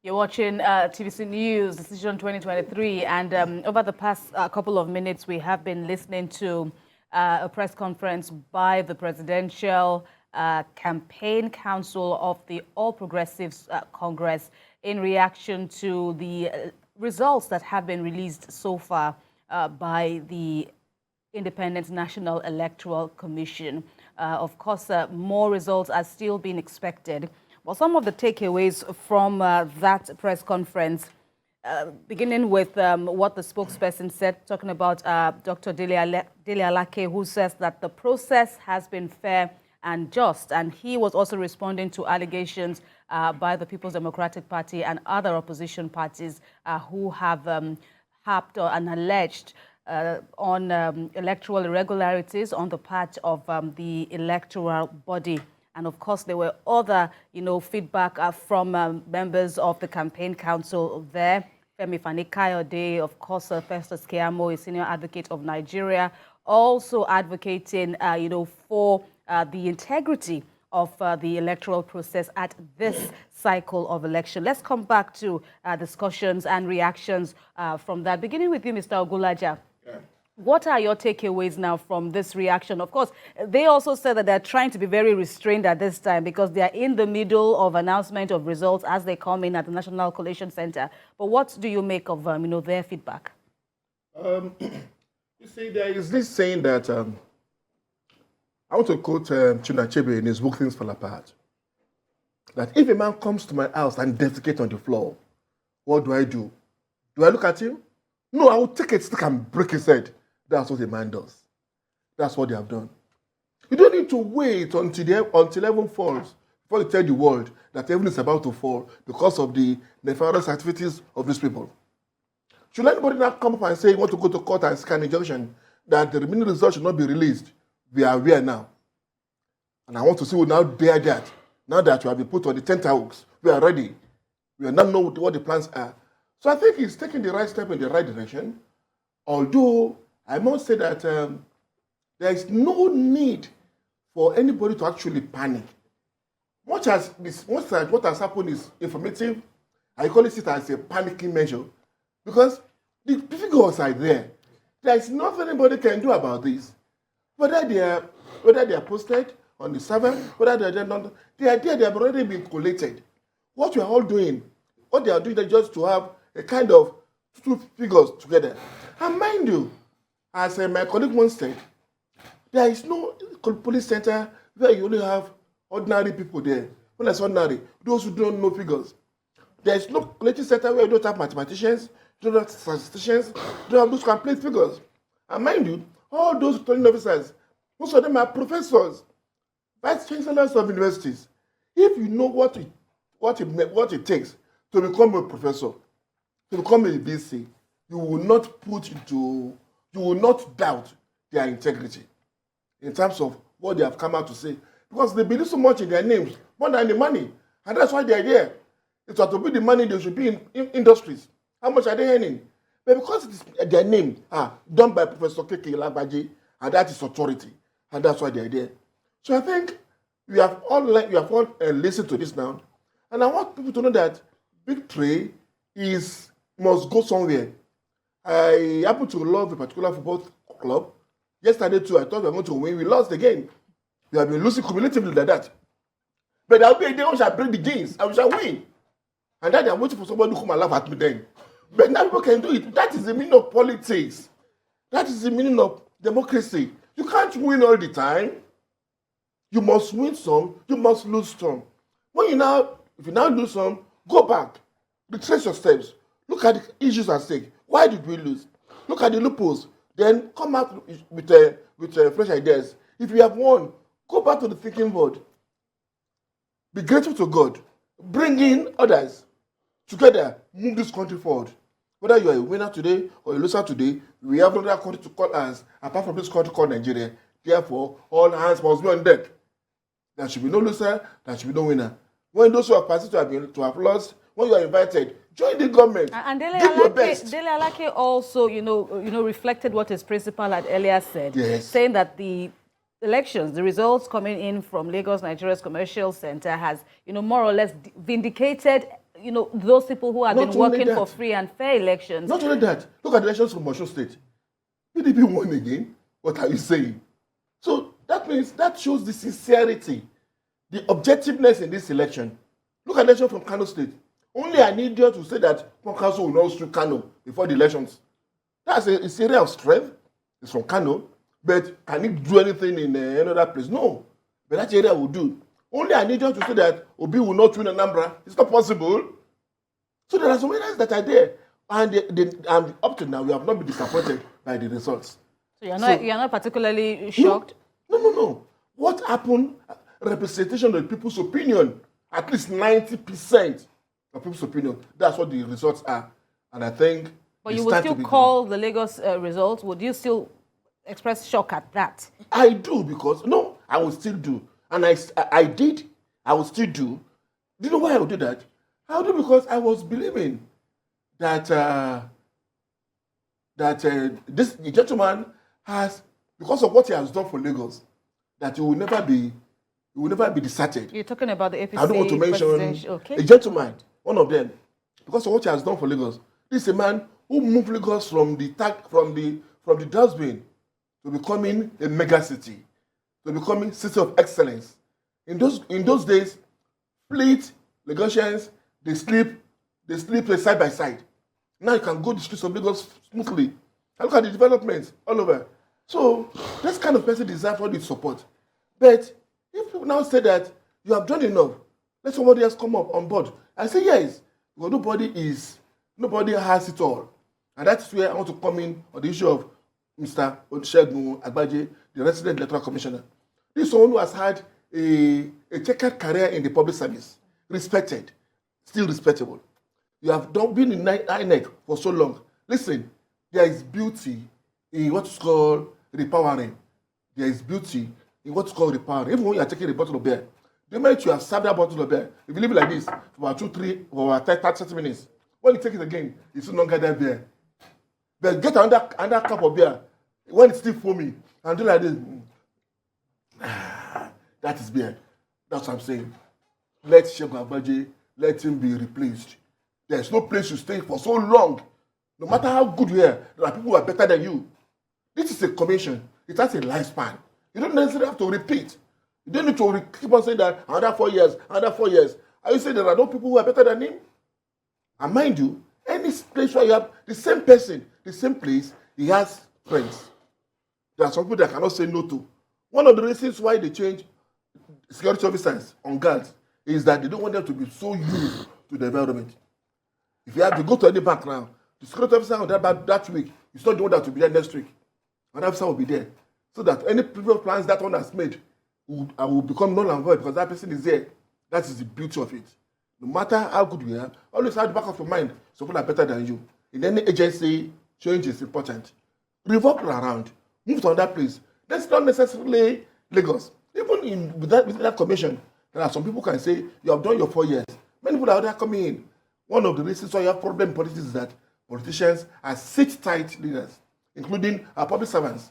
Speaker 1: You're watching TVC News, Decision 2023, and over the past couple of minutes, we have been listening to a press conference by the Presidential Campaign Council of the All Progressives Congress in reaction to the results that have been released so far by the Independent National Electoral Commission. Of course, more results are still being expected. Well, some of the takeaways from that press conference beginning with what the spokesperson said, talking about Dr. Dele Alake, who says that the process has been fair and just. And he was also responding to allegations by the People's Democratic Party and other opposition parties who have harped and alleged on electoral irregularities on the part of the electoral body. And of course, there were other, feedback from members of the campaign council there. Femi Fani-Kayode, of course, Festus Keyamo, a senior advocate of Nigeria, also advocating, for the integrity of the electoral process at this cycle of election. Let's come back to discussions and reactions from that. Beginning with you, Mr. Ogulaja. Yeah. What are your takeaways now from this reaction? Of course, they also said that they're trying to be very restrained at this time because they are in the middle of announcement of results as they come in at the National Collation Center. But what do you make of their feedback?
Speaker 2: You see, there is this saying that I want to quote Chinua Achebe in his book Things Fall Apart. That if a man comes to my house and defecates on the floor, what do? Do I look at him? No, I will take a stick and break his head. That's what a man does. That's what they have done. You don't need to wait until heaven falls before you tell the world that heaven is about to fall because of the nefarious activities of these people. Should anybody now come up and say, you want to go to court and seek an injunction that the remaining results should not be released? We are aware now. And I want to see who now dare that. Now that you have been put on the tenterhooks, we are ready. We now know what the plans are. So I think he's taking the right step in the right direction. Although, I must say that there is no need for anybody to actually panic. Much as what has happened is informative, I call it as a panicking measure. Because the figures are there. There is nothing anybody can do about this. Whether they are posted on the server, whether they are not, they are there, they have already been collated. What we are all doing, what they are doing is just to have a kind of two figures together. And mind you, as my colleague once said, there is no police center where you only have ordinary people there. When I say ordinary, those who don't know figures. There is no collecting center where you don't have mathematicians, you don't have statisticians, you don't have those complete figures. And mind you, all those returning officers, most of them are professors, vice chancellors of universities. If you know what it takes to become a professor, to become a BC, you will not doubt their integrity in terms of what they have come out to say. Because they believe so much in their names, more than the money. And that's why they're there. It's to be the money they should be in industries. How much are they earning? But because it is their name, done by Professor Keke Lagbaji, and that is authority. And that's why they're there. So I think we have all listened to this now. And I want people to know that victory must go somewhere. I happen to love a particular football club. Yesterday too, I thought we were going to win. We lost again. We have been losing cumulatively like that. But there will be a day when we shall break the jeans and we shall win. And then I'm waiting for somebody to come and laugh at me then. But now people can do it. That is the meaning of politics. That is the meaning of democracy. You can't win all the time. You must win some, you must lose some. If you now lose some, go back. Retrace your steps. Look at the issues at stake. Why did we lose? Look at the loopholes. Then come out with fresh ideas. If you have won, go back to the thinking board. Be grateful to God. Bring in others. Together, move this country forward. Whether you are a winner today or a loser today, we have another country to call us, apart from this country called Nigeria. Therefore, all hands must be on deck. There should be no loser, there should be no winner. When those who are perceived to have lost, when you are invited, join the government.
Speaker 1: And
Speaker 2: give your best.
Speaker 1: Dele Alake also, reflected what his principal had earlier said,
Speaker 2: yes,
Speaker 1: saying that the elections, the results coming in from Lagos, Nigeria's commercial center has, more or less vindicated, those people who have been working for free and fair elections.
Speaker 2: Not only that, look at the elections from Osun State. PDP won again. What are you saying? So that means that shows the sincerity, the objectiveness in this election. Look at the election from Kano State. Only an idiot to say that one council will not sue Kano before the elections. That's a area of strength. It's from Kano. But can it do anything in another place? No. But that area will do. Only an idiot to say that Obi will not win Anambra. It's not possible. So there are some areas that are there. And up to now, we have not been disappointed by the results.
Speaker 1: So you're not particularly shocked?
Speaker 2: No. What happened? Representation of people's opinion. At least 90% of people's opinion. That's what the results are. And I think.
Speaker 1: But you would still call the Lagos results? Would you still express shock at that?
Speaker 2: I do because, no, I will still do. And I did, I will still do. Do you know why I would do that? I would do because I was believing that this gentleman has, because of what he has done for Lagos, that he will never be deserted.
Speaker 1: You're talking about the APC.
Speaker 2: I don't want to mention a gentleman, one of them, because of what he has done for Lagos. This is a man who moved Lagos from the dustbin to becoming a mega city, to becoming city of excellence. In those days, fleet, Lagosians, they sleep side by side. Now you can go the streets of Lagos smoothly. And look at the developments all over. So this kind of person deserves all the support. But if people now say that you have done enough, let somebody else come up on board. I say yes, because nobody has it all. And that's where I want to come in on the issue of Mr. Olusegun Agbaje, the resident electoral commissioner. This is someone who has had a checkered career in the public service, respected, still respectable. You have been in INEC for so long. Listen, there is beauty in what is called repowering. There is beauty in what is called repowering. Even when you are taking a bottle of beer, the moment you have served that bottle of beer, if you leave it like this for about 30 minutes, when you take it again, it's no longer that beer. But get another cup of beer when it's still foamy and do like this. That is beer. That's what I'm saying. Let Segun Agbaje, let him be replaced. There's no place you stay for so long. No matter how good you are, there are people who are better than you. This is a commission. It has a lifespan. You don't necessarily have to repeat. You don't need to keep on saying that another 4 years, another 4 years. Are you saying there are no people who are better than him? And mind you, any place where you have the same person, the same place, he has friends. There are some people that cannot say no to. One of the reasons why they change security officers on guards is that they don't want them to be so used to the environment. If you have to go to any bank now, the security officer on that week is not the one that will be there next week. Another officer will be there. So that any previous plans that one has made will become null and void because that person is there. That is the beauty of it. No matter how good you are, always have the back of your mind. Some people are better than you. In any agency, change is important. Revolve around. Move to another place. That's not necessarily Lagos. Even with that commission, there are some people can say, you have done your 4 years. Many people are there coming in. One of the reasons why you have problem in politics is that politicians are sit-tight leaders, including our public servants.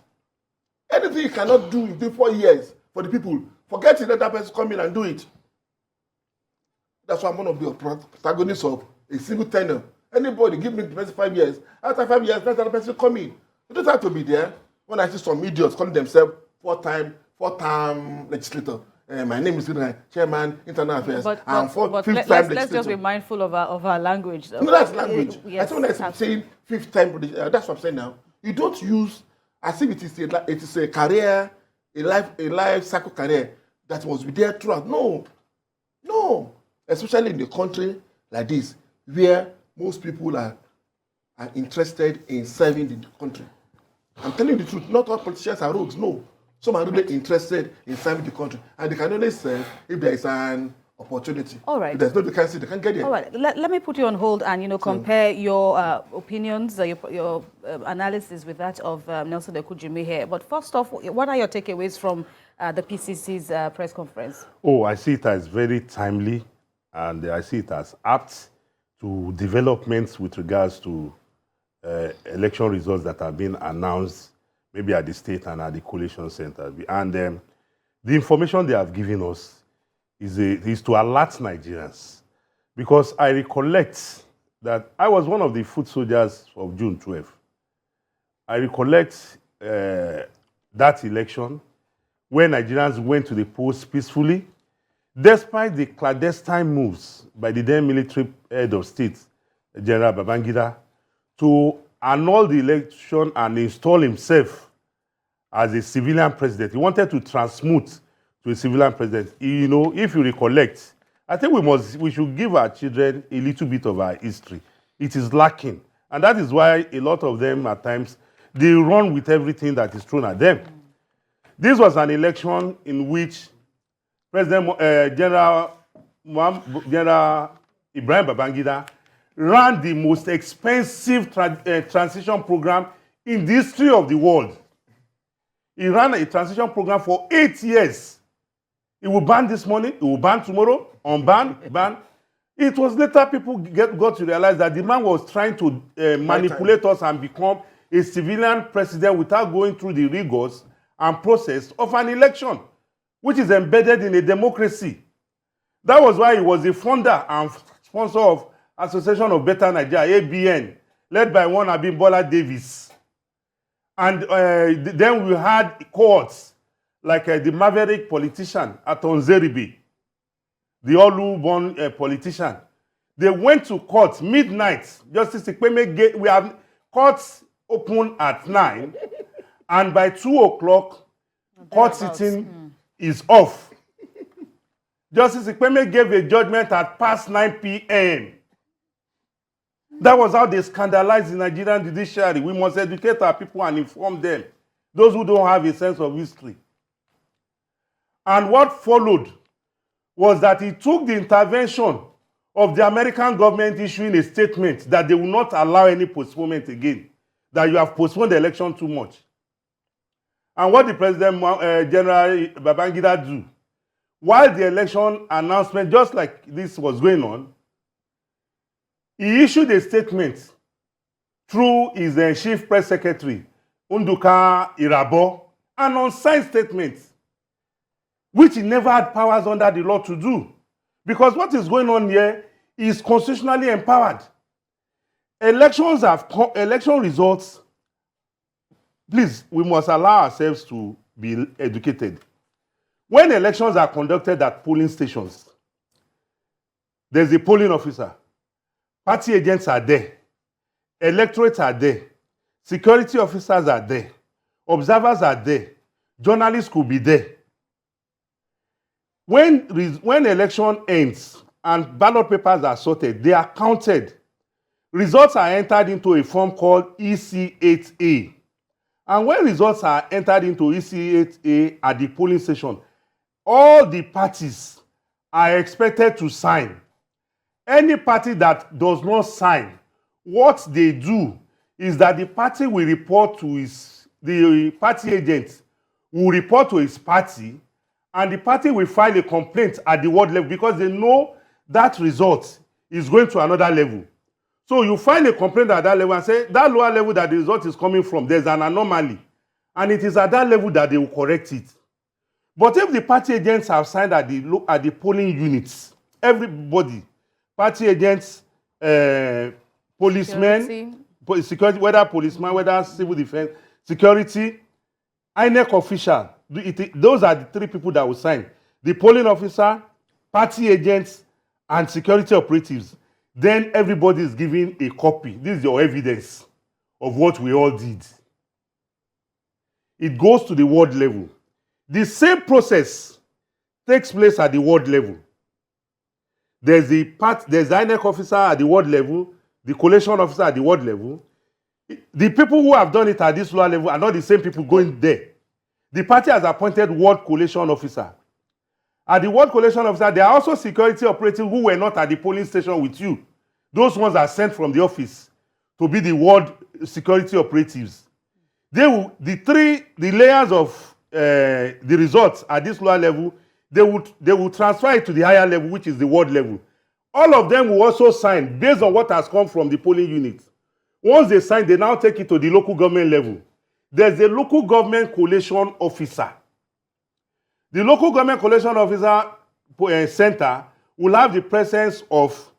Speaker 2: Anything you cannot do within 4 years for the people, forget it, let that person come in and do it. That's why I'm one of the protagonists of a single tenure. Anybody give me the best 5 years. After 5 years, let that person come in. You don't have to be there. When I see some idiots calling themselves four-time legislator. My name is Chairman, Internal Affairs.
Speaker 1: But
Speaker 2: fifth-time
Speaker 1: let's
Speaker 2: legislator.
Speaker 1: just be mindful of our language.
Speaker 2: No, that's language.
Speaker 1: Yes,
Speaker 2: I think when I'm saying fifth-time, that's what I'm saying now. You don't use as if it is a career, a life cycle career that must be there throughout. No. Especially in a country like this, where most people are interested in serving the country. I'm telling you the truth, not all politicians are rogues, no. Some are really interested in serving the country. And they can only serve if there is an opportunity.
Speaker 1: All right.
Speaker 2: If there's no vacancy, they can't get there.
Speaker 1: All right. Let me put you on hold and, compare your opinions, your analysis with that of Nelson Ekujimi here. But first off, what are your takeaways from the PCC's press conference?
Speaker 3: Oh, I see it as very timely, and I see it as apt to developments with regards to election results that have been announced, maybe at the state and at the collation center. And the information they have given us is to alert Nigerians. Because I recollect that I was one of the foot soldiers of June 12. I recollect that election when Nigerians went to the polls peacefully, despite the clandestine moves by the then military head of state, General Babangida, to annul the election and install himself as a civilian president. He wanted to transmute to a civilian president. If you recollect, I think we should give our children a little bit of our history. It is lacking, And that is why a lot of them, at times, they run with everything that is thrown at them. This was an election in which General Ibrahim Babangida ran the most expensive transition program in the history of the world. He ran a transition program for 8 years. He will ban this morning, he will ban tomorrow, unban, ban. It was later people got to realize that the man was trying to manipulate us and become a civilian president without going through the rigors and process of an election, which is embedded in a democracy. That was why he was the founder and sponsor of Association of Better Nigeria, ABN, led by one Abimbola Davis. And then we had courts like the maverick politician, Aton Zeribe, the Olu-born politician. They went to court midnight. Justice Ikpeme, we have courts open at 9, and by 2 o'clock, court sitting is off. Justice Ikpeme gave a judgment at past 9 p.m. That was how they scandalized the Nigerian judiciary. We must educate our people and inform them, those who don't have a sense of history. And what followed was that he took the intervention of the American government issuing a statement that they will not allow any postponement again, that you have postponed the election too much. And what the President General Babangida do, while the election announcement, just like this was going on, he issued a statement through his chief press secretary, Unduka Irabo, an unsigned statement, which he never had powers under the law to do. Because what is going on here is constitutionally empowered. Election results, please, we must allow ourselves to be educated. When elections are conducted at polling stations, there's a polling officer. Party agents are there. Electorates are there. Security officers are there. Observers are there. Journalists could be there. When election ends and ballot papers are sorted, they are counted. Results are entered into a form called EC8A. And when results are entered into EC8A at the polling station, all the parties are expected to sign. Any party that does not sign, what they do is that the party will report to the party agent will report to his party, and the party will file a complaint at the ward level because they know that result is going to another level. So you file a complaint at that level and say that lower level that the result is coming from, there's an anomaly, and it is at that level that they will correct it. But if the party agents have signed at the polling units, everybody, party agents, policemen, security, whether policemen, whether civil defense, security, INEC official, those are the 3 people that will sign. The polling officer, party agents, and security operatives. Then everybody is given a copy. This is your evidence of what we all did. It goes to the ward level. The same process takes place at the ward level. There's the INEC officer at the ward level, the collation officer at the ward level. The people who have done it at this lower level are not the same people going there. The party has appointed ward collation officer. At the ward collation officer, there are also security operatives who were not at the polling station with you. Those ones are sent from the office to be the ward security operatives. The layers of the results at this lower level, they will transfer it to the higher level, which is the ward level. All of them will also sign based on what has come from the polling unit. Once they sign, they now take it to the local government level. There's a local government collation officer. The local government collation officer center will have the presence of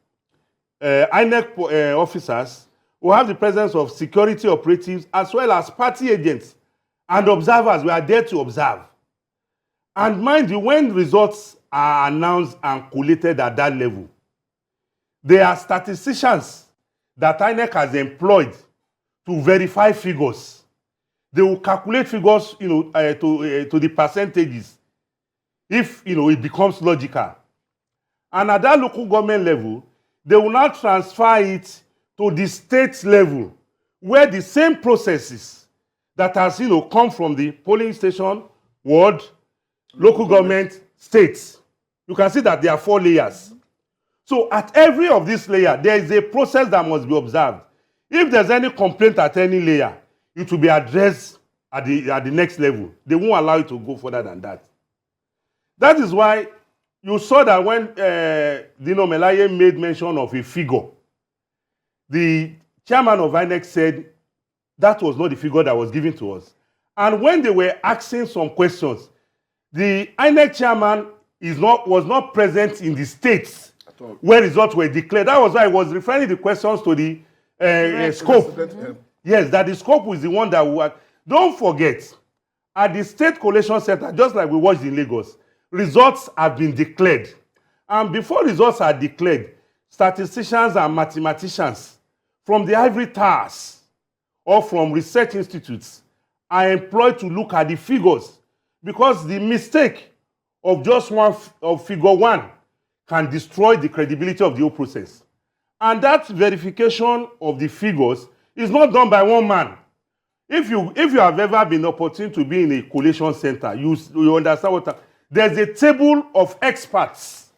Speaker 3: INEC officers, will have the presence of security operatives, as well as party agents and observers. We are there to observe. And mind you, when results are announced and collated at that level, there are statisticians that INEC has employed to verify figures. They will calculate figures, to the percentages, if it becomes logical. And at that local government level, they will now transfer it to the state level, where the same processes that has, come from the polling station, ward, local government, states. You can see that there are 4 layers. So at every of these layers, there is a process that must be observed. If there's any complaint at any layer, it will be addressed at the next level. They won't allow you to go further than that. That is why you saw that when Dino Melaye made mention of a figure, the chairman of INEC said that was not the figure that was given to us. And when they were asking some questions, the INEC chairman was not present in the states where results were declared. That was why I was referring the questions to the scope. Yes, that the scope was the one that we had. Don't forget, at the State Collation Center, just like we watched in Lagos, results have been declared. And before results are declared, statisticians and mathematicians from the ivory towers or from research institutes are employed to look at the figures, because the mistake of just figure 1 can destroy the credibility of the whole process. And that verification of the figures is not done by one man. If you have ever been opportune to be in a collation center, you understand what there's a table of experts.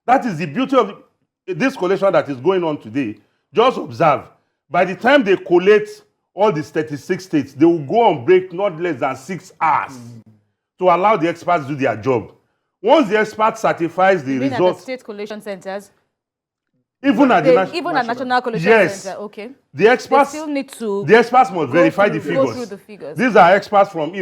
Speaker 3: That is the beauty of this collation that is going on today. Just observe. By the time they collate all the 36 states, they will go on break not less than 6 hours to allow the experts to do their job. Once the expert certifies the results,
Speaker 1: at the state collation centers,
Speaker 3: even at
Speaker 1: national collation center, okay.
Speaker 3: The experts
Speaker 1: they still need to.
Speaker 3: The experts must verify the figures.
Speaker 1: Go through the figures.
Speaker 3: These are experts from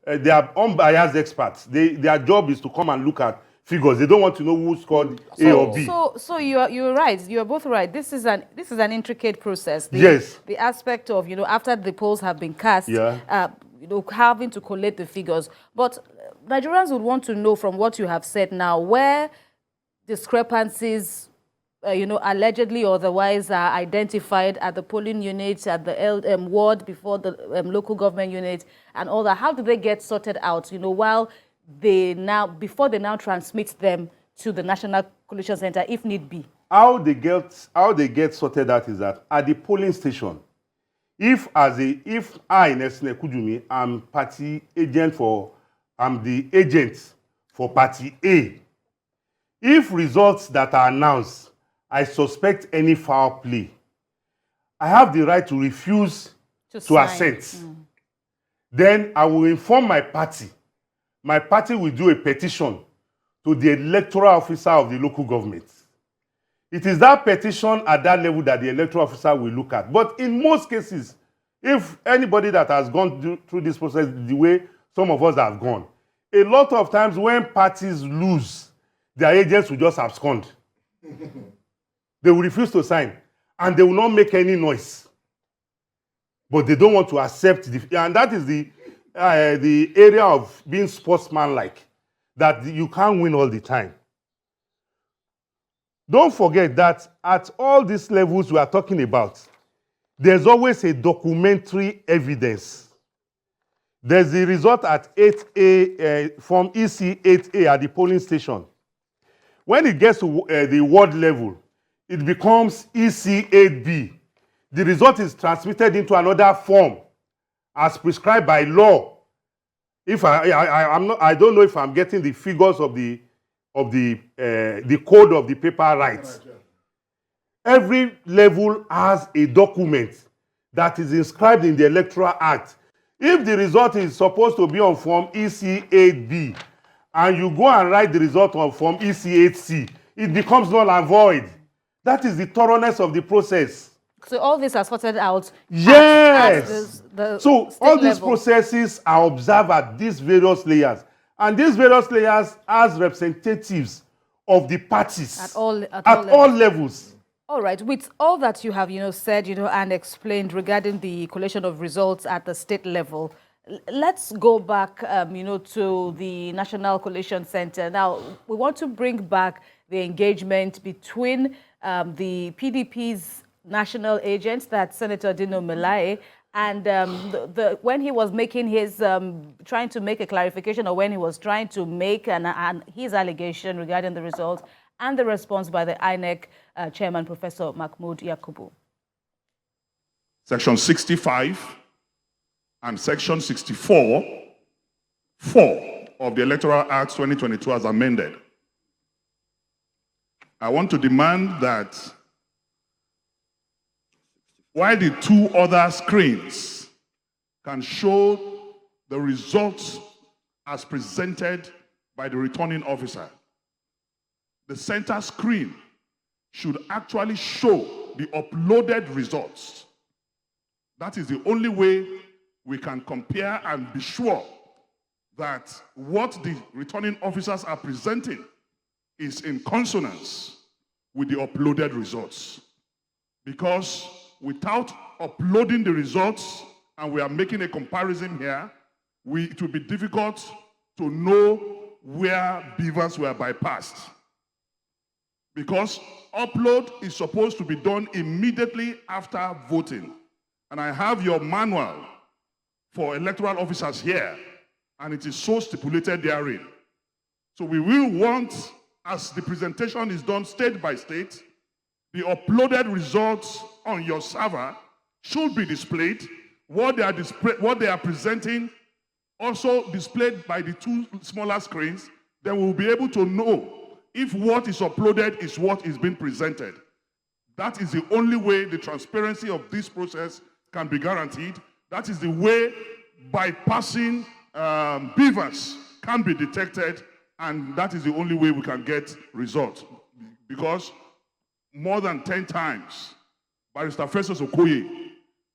Speaker 3: they are unbiased experts. Their job is to come and look at figures. They don't want to know who scored A or B.
Speaker 1: So you're right. You're both right. This is an intricate process.
Speaker 3: Yes.
Speaker 1: The aspect of after the polls have been cast, having to collate the figures. But Nigerians would want to know, from what you have said now, where discrepancies, allegedly or otherwise, are identified at the polling units, at the ward, before the local government unit, and all that. How do they get sorted out? Before they now transmit them to the National Collation Center, if need be.
Speaker 3: How they get sorted out is that at the polling station, if I, Nesne Kujumi, I'm the agent for party A, if results that are announced, I suspect any foul play, I have the right to refuse to assent. Then I will inform my party. My party will do a petition to the electoral officer of the local government. It is that petition at that level that the electoral officer will look at. But in most cases, if anybody that has gone through this process the way some of us have gone, a lot of times when parties lose, their agents will just abscond. They will refuse to sign, and they will not make any noise. But they don't want to accept and that is the area of being sportsmanlike, that you can't win all the time. Don't forget that at all these levels we are talking about, there's always a documentary evidence. There's the result at 8A, from EC 8A at the polling station. When it gets to the ward level, it becomes EC 8B. The result is transmitted into another form as prescribed by law. If I don't know if I'm getting the figures of the code of the paper right. Every level has a document that is inscribed in the Electoral Act. If the result is supposed to be on Form EC8B, and you go and write the result on Form EC8C, it becomes null and void. That is the thoroughness of the process.
Speaker 1: So all this are sorted out.
Speaker 3: Yes.
Speaker 1: So
Speaker 3: all these processes are observed at these various layers. And these various layers as representatives of the parties
Speaker 1: at all levels. All right. With all that you have, said, and explained regarding the collation of results at the state level, let's go back, to the National Collation Center. Now, we want to bring back the engagement between the PDP's national agents, that's Senator Dino Melaye, and when he was making his, trying to make a clarification, or when he was trying to make his allegation regarding the results, and the response by the INEC chairman, Professor Mahmood Yakubu.
Speaker 9: Section 65 and Section 64(4) of the Electoral Act 2022 as amended. I want to demand that while the two other screens can show the results as presented by the returning officer, the center screen should actually show the uploaded results. That is the only way we can compare and be sure that what the returning officers are presenting is in consonance with the uploaded results. Because without uploading the results, and we are making a comparison here, it will be difficult to know where beavers were bypassed. Because upload is supposed to be done immediately after voting. And I have your manual for electoral officers here, and it is so stipulated therein. So we will want, as the presentation is done state by state, the uploaded results on your server should be displayed. What they are presenting also displayed by the two smaller screens. Then we'll be able to know if what is uploaded is what is being presented. That is the only way the transparency of this process can be guaranteed. That is the way bypassing beavers can be detected, and that is the only way we can get results. Because more than 10 times, Barrister Festus Okoye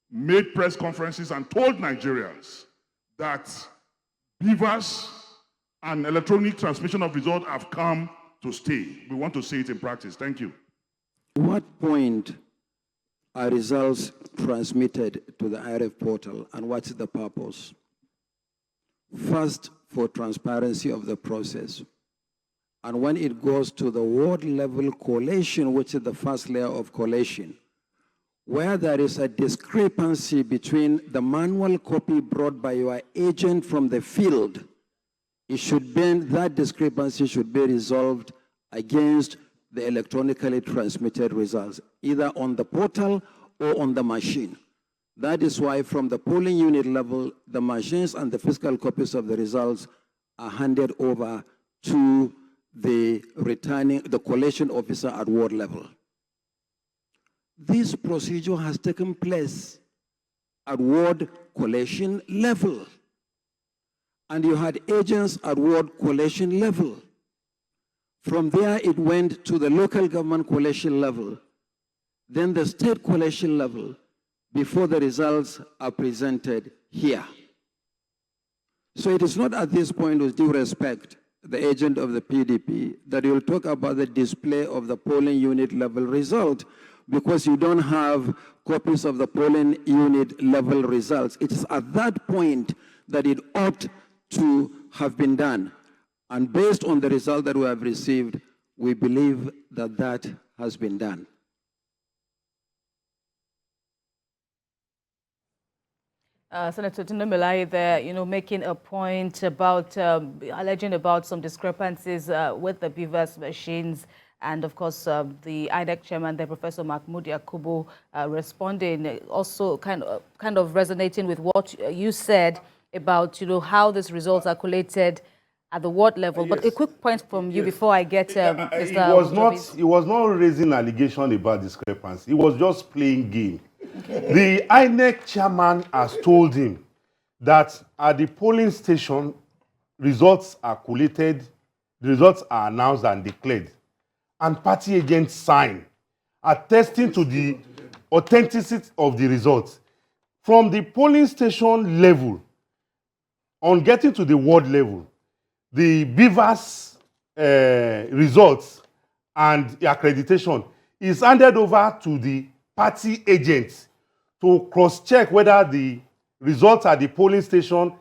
Speaker 9: made press conferences and told Nigerians that beavers and electronic transmission of results have come to stay. We want to see it in practice. Thank you.
Speaker 10: At what point are results transmitted to the IRF portal, and what's the purpose? First, for transparency of the process. And when it goes to the ward level collation, which is the first layer of collation, where there is a discrepancy between the manual copy brought by your agent from the field, that discrepancy should be resolved against the electronically transmitted results, either on the portal or on the machine. That is why from the polling unit level, the machines and the physical copies of the results are handed over to the collation officer at ward level. This procedure has taken place at ward collation level. And you had agents at ward collation level. From there, it went to the local government collation level, then the state collation level, before the results are presented here. So it is not at this point, with due respect, the agent of the PDP, that you'll talk about the display of the polling unit level result, because you don't have copies of the polling unit level results. It is at that point that it ought to have been done. And based on the result that we have received, we believe that that has been done.
Speaker 1: Senator Tunde there, making a point about, alleging about some discrepancies with the beavers machines, and of course the INEC chairman, the Professor Mahmood Yakubu, responding, also kind of resonating with what you said about, how these results are collated at the ward level. But a quick point from you before I get Mr.
Speaker 3: He was not raising allegation about discrepancy. He was just playing game. Okay. The INEC chairman has told him that at the polling station, results are collated, the results are announced and declared, and party agents sign, attesting to the authenticity of the results. From the polling station level, on getting to the ward level, the beavers results and accreditation is handed over to the party agents to cross-check whether the results at the polling station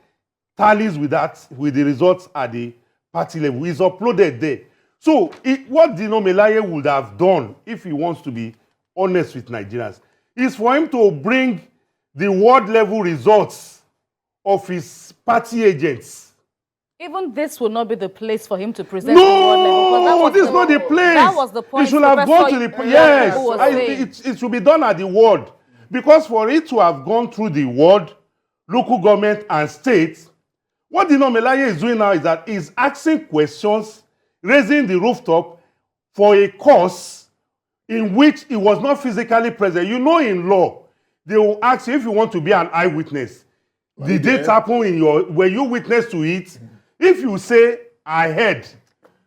Speaker 3: tallies with the results at the party level. It's uploaded there. So what Dino Melaye would have done, if he wants to be honest with Nigerians, is for him to bring the ward level results of his party agents
Speaker 1: Even this will not be the place for him to present the world level.
Speaker 3: No, this is not the place.
Speaker 1: That was the point.
Speaker 3: It should have gone to the yes.
Speaker 1: was
Speaker 3: It should be done at the ward, because for it to have gone through the ward, local government and states, what Dino Melaye is doing now is that he's asking questions, raising the rooftop for a cause in which he was not physically present. You know, in law, they will ask you if you want to be an eyewitness. Did it happen in your? Were you witness to it? If you say, I heard,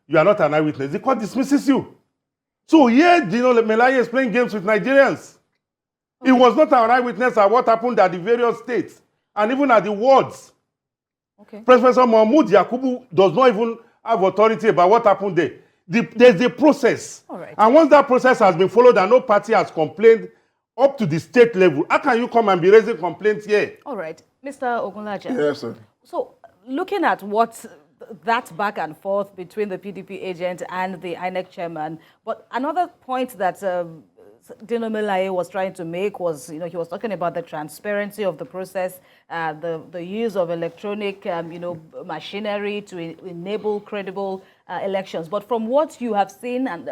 Speaker 3: you are not an eyewitness, the court dismisses you. So here, Dino Melaye is playing games with Nigerians. He was not an eyewitness at what happened at the various states and even at the wards.
Speaker 1: Okay.
Speaker 3: Professor Mahmoud Yakubu does not even have authority about what happened there. There's a process.
Speaker 1: All right.
Speaker 3: And once that process has been followed and no party has complained up to the state level, how can you come and be raising complaints here?
Speaker 1: All right. Mr. Ogunlaja.
Speaker 2: Yes, sir.
Speaker 1: So, looking at what that back and forth between the PDP agent and the INEC chairman, but another point that Dino Melaye was trying to make was, he was talking about the transparency of the process, the use of electronic, machinery to enable credible elections. But from what you have seen and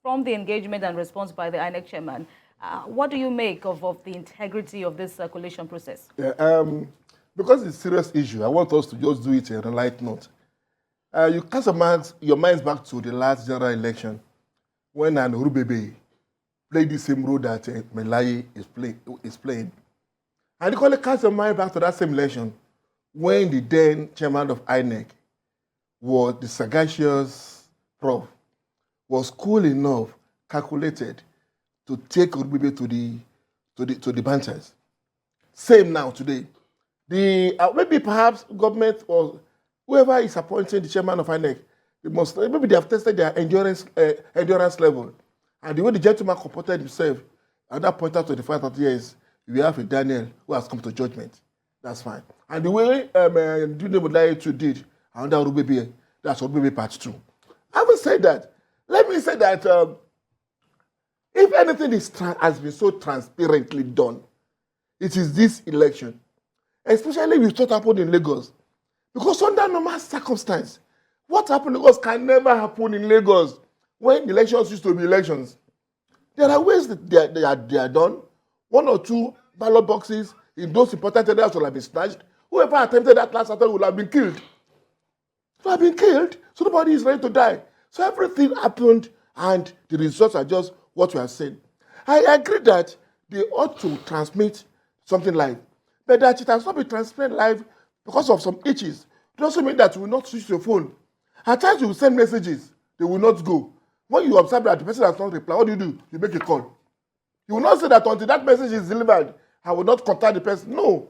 Speaker 1: from the engagement and response by the INEC chairman, what do you make of the integrity of this coalition process?
Speaker 2: Yeah, because it's a serious issue, I want us to just do it on a light note. You cast your minds back to the last general election when an Urubebe played the same role that Melaye is playing. And you cast your mind back to that same election when the then chairman of INEC was the sagacious prof, was cool enough, calculated to take Urubebe to the benches. Same now today. Maybe perhaps government or whoever is appointing the chairman of INEC, maybe they have tested their endurance level. And the way the gentleman comported himself, at that point after the 5 years, we have a Daniel who has come to judgment. That's fine. And the way Dino Melaye did under Urubebe, that's Urubebe part 2. Having said that, let me say that if anything has been so transparently done, it is this election. Especially with what happened in Lagos. Because under normal circumstance, what happened in Lagos can never happen in Lagos when elections used to be elections. There are ways that they are done. 1 or 2 ballot boxes in those important areas will have been snatched. Whoever attempted that last attempt will have been killed. So nobody is ready to die. So everything happened and the results are just what we have seen. I agree that they ought to transmit something live. But that it has not been transparent live because of some itches. It doesn't mean that you will not switch your phone. At times you will send messages, they will not go. When you observe that the person has not replied, what do? You make a call. You will not say that until that message is delivered, I will not contact the person. No.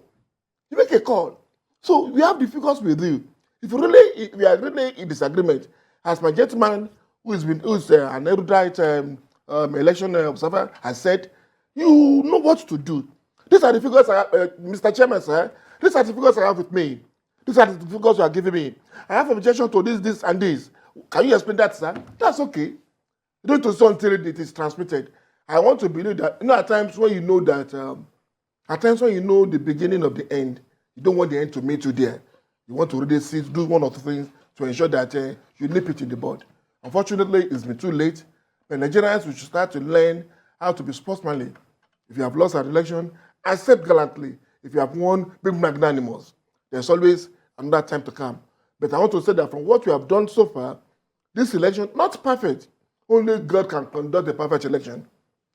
Speaker 2: You make a call. So we have the figures with you. If we are really in disagreement, as my gentleman who is an erudite election observer has said, you know what to do. These are the figures, Mr. Chairman, sir. These are the figures I have with me. These are the figures you are giving me. I have objection to this, and this. Can you explain that, sir? That's okay. You don't have to say until it is transmitted. I want to believe that, at times when you know that, the beginning of the end, you don't want the end to meet you there. You want to really do one or two things to ensure that you nip it in the bud. Unfortunately, it's been too late. The Nigerians should start to learn how to be sportsmanly. If you have lost an election, accept gallantly. If you have won, be magnanimous. There's always another time to come. But I want to say that from what we have done so far, this election, not perfect. Only God can conduct a perfect election.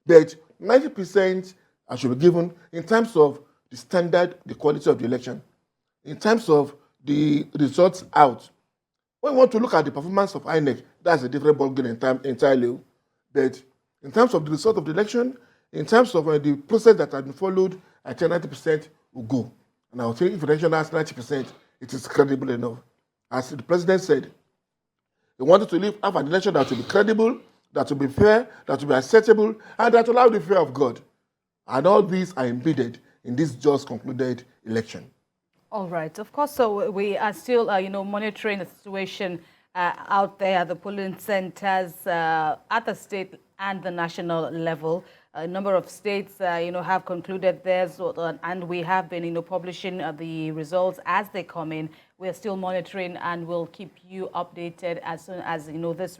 Speaker 2: But 90% should be given in terms of the standard, the quality of the election. In terms of the results out. When we want to look at the performance of INEC, that's a different ballgame entirely. But in terms of the result of the election, in terms of the process that has been followed, I think 90% will go. And I would think if the election has 90%, it is credible enough. As the president said, he wanted to have an election that will be credible, that will be fair, that will be acceptable, and that will have the fear of God. And all these are embedded in this just concluded election.
Speaker 1: All right. Of course, so we are still, monitoring the situation out there at the polling centers at the state and the national level. A number of states, have concluded theirs, and we have been, publishing the results as they come in. We're still monitoring, and we'll keep you updated as soon as this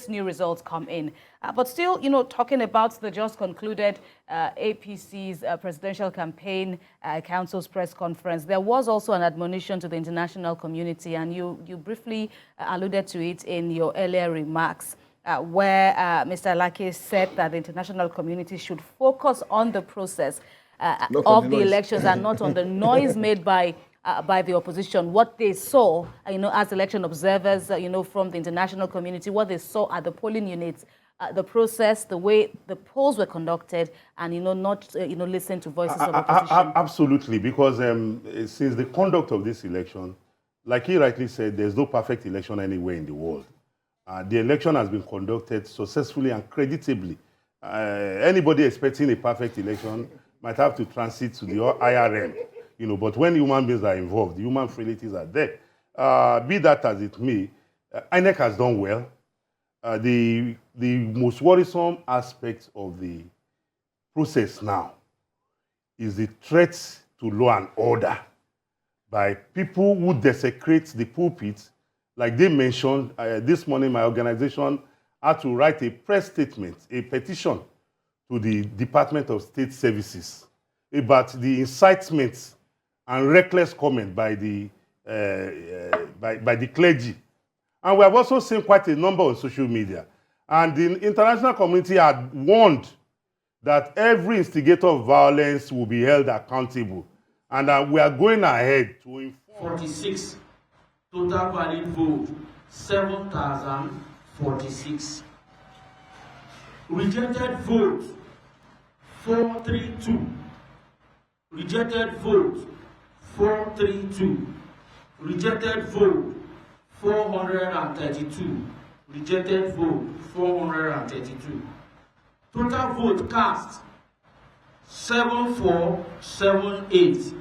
Speaker 1: new results come in. But still, talking about the just concluded APC's presidential campaign council's press conference, there was also an admonition to the international community, and you briefly alluded to it in your earlier remarks, where Mr. Alake said that the international community should focus on the process of the elections and not on the noise made by the opposition, what they saw, as election observers, from the international community, what they saw at the polling units, the process, the way the polls were conducted, and, not, listen to voices of opposition.
Speaker 3: Absolutely, because since the conduct of this election, like he rightly said, there's no perfect election anywhere in the world. The election has been conducted successfully and creditably. Anybody expecting a perfect election might have to transit to the IRM. But when human beings are involved, human frailties are there. Be that as it may, INEC has done well. The most worrisome aspect of the process now is the threat to law and order by people who desecrate the pulpit. Like they mentioned, this morning my organization had to write a press statement, a petition to the Department of State Services about the incitement and reckless comment by the clergy. And we have also seen quite a number on social media. And the international community had warned that every instigator of violence will be held accountable. And we are going ahead to inform.
Speaker 11: 46. Total valid vote 7,046. Rejected vote 432. Rejected vote 432. Rejected vote 432. Rejected vote 432. Total vote cast 7478.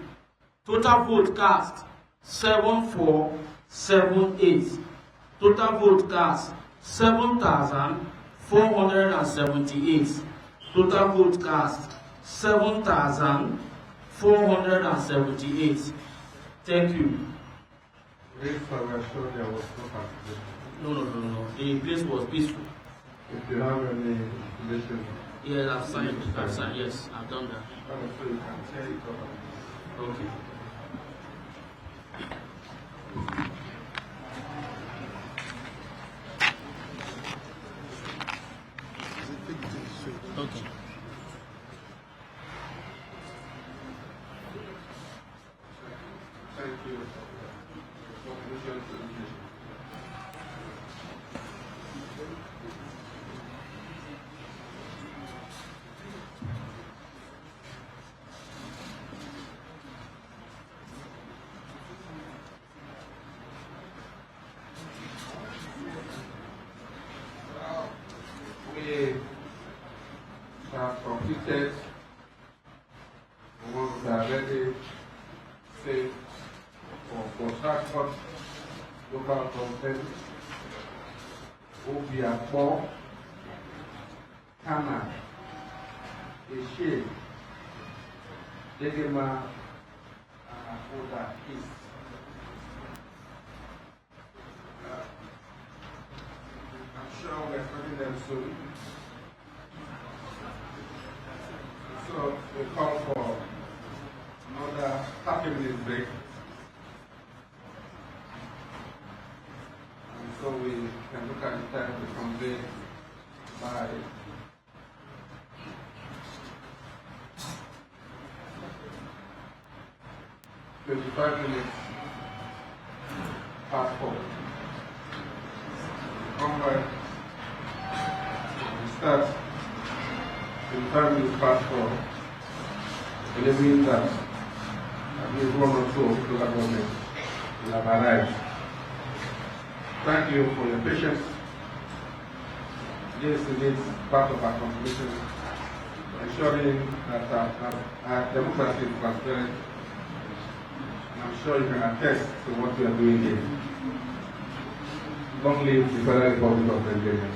Speaker 11: Total vote cast 7478. Total vote cast 7,478. Total vote cast 7,478. Thank you. No. The place was peaceful.
Speaker 6: If you have any information.
Speaker 11: Yes, I've signed. Yes, I've done that.
Speaker 6: So you can tear it up.
Speaker 11: Okay. Okay.
Speaker 6: Thank you. We have completed the ones that are ready, safe for transport, local government, Obiapo, Kana, Eshe, Degema, and Akoda East. I'm sure we're expecting them soon. So we call for another 30-minute break. And so we can look at the time to convey by 25 minutes past 4. Onward, we start 25 minutes past 4, believing that at least one or two local governments will have arrived. Thank you for your patience. This is part of our contribution, ensuring that our democracy is transparent. And I'm sure you can attest to what we are doing here. Long live the Federal Republic of Nigeria.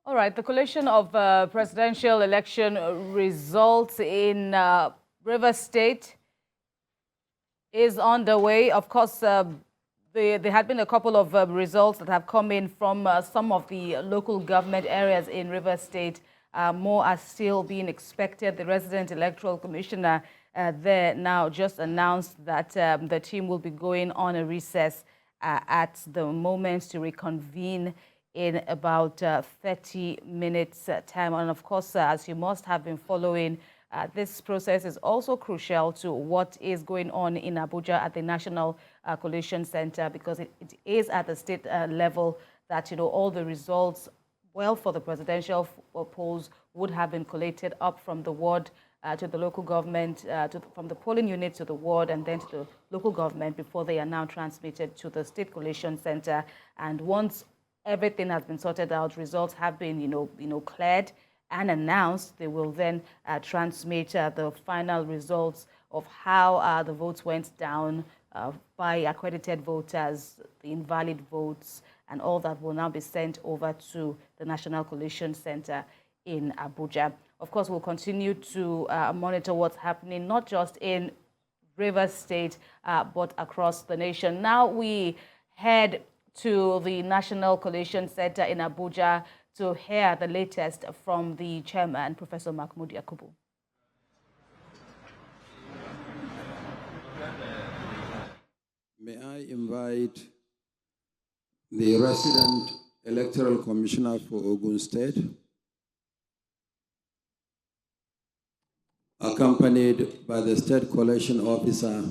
Speaker 1: All right, the collation of presidential election results in River State is on the way. Of course, there had been a couple of results that have come in from some of the local government areas in River State. More are still being expected. The resident electoral commissioner there now just announced that the team will be going on a recess at the moment to reconvene in about 30 minutes time. And of course, as you must have been following, this process is also crucial to what is going on in Abuja at the National Coalition Center, because it is at the state level that, all the results, well, for the presidential polls would have been collated up from the ward to the local government, from the polling unit to the ward, and then to the local government before they are now transmitted to the State Coalition Center. And once everything has been sorted out, results have been, cleared and announced, they will then transmit the final results of how the votes went down by accredited voters, the invalid votes, and all that will now be sent over to the National Coalition Center in Abuja. Of course, we'll continue to monitor what's happening, not just in Rivers State, but across the nation. Now we head to the National Coalition Center in Abuja to hear the latest from the chairman, Professor Mahmoud Yakubu.
Speaker 10: May I invite the resident electoral commissioner for Ogun State, accompanied by the state coalition officer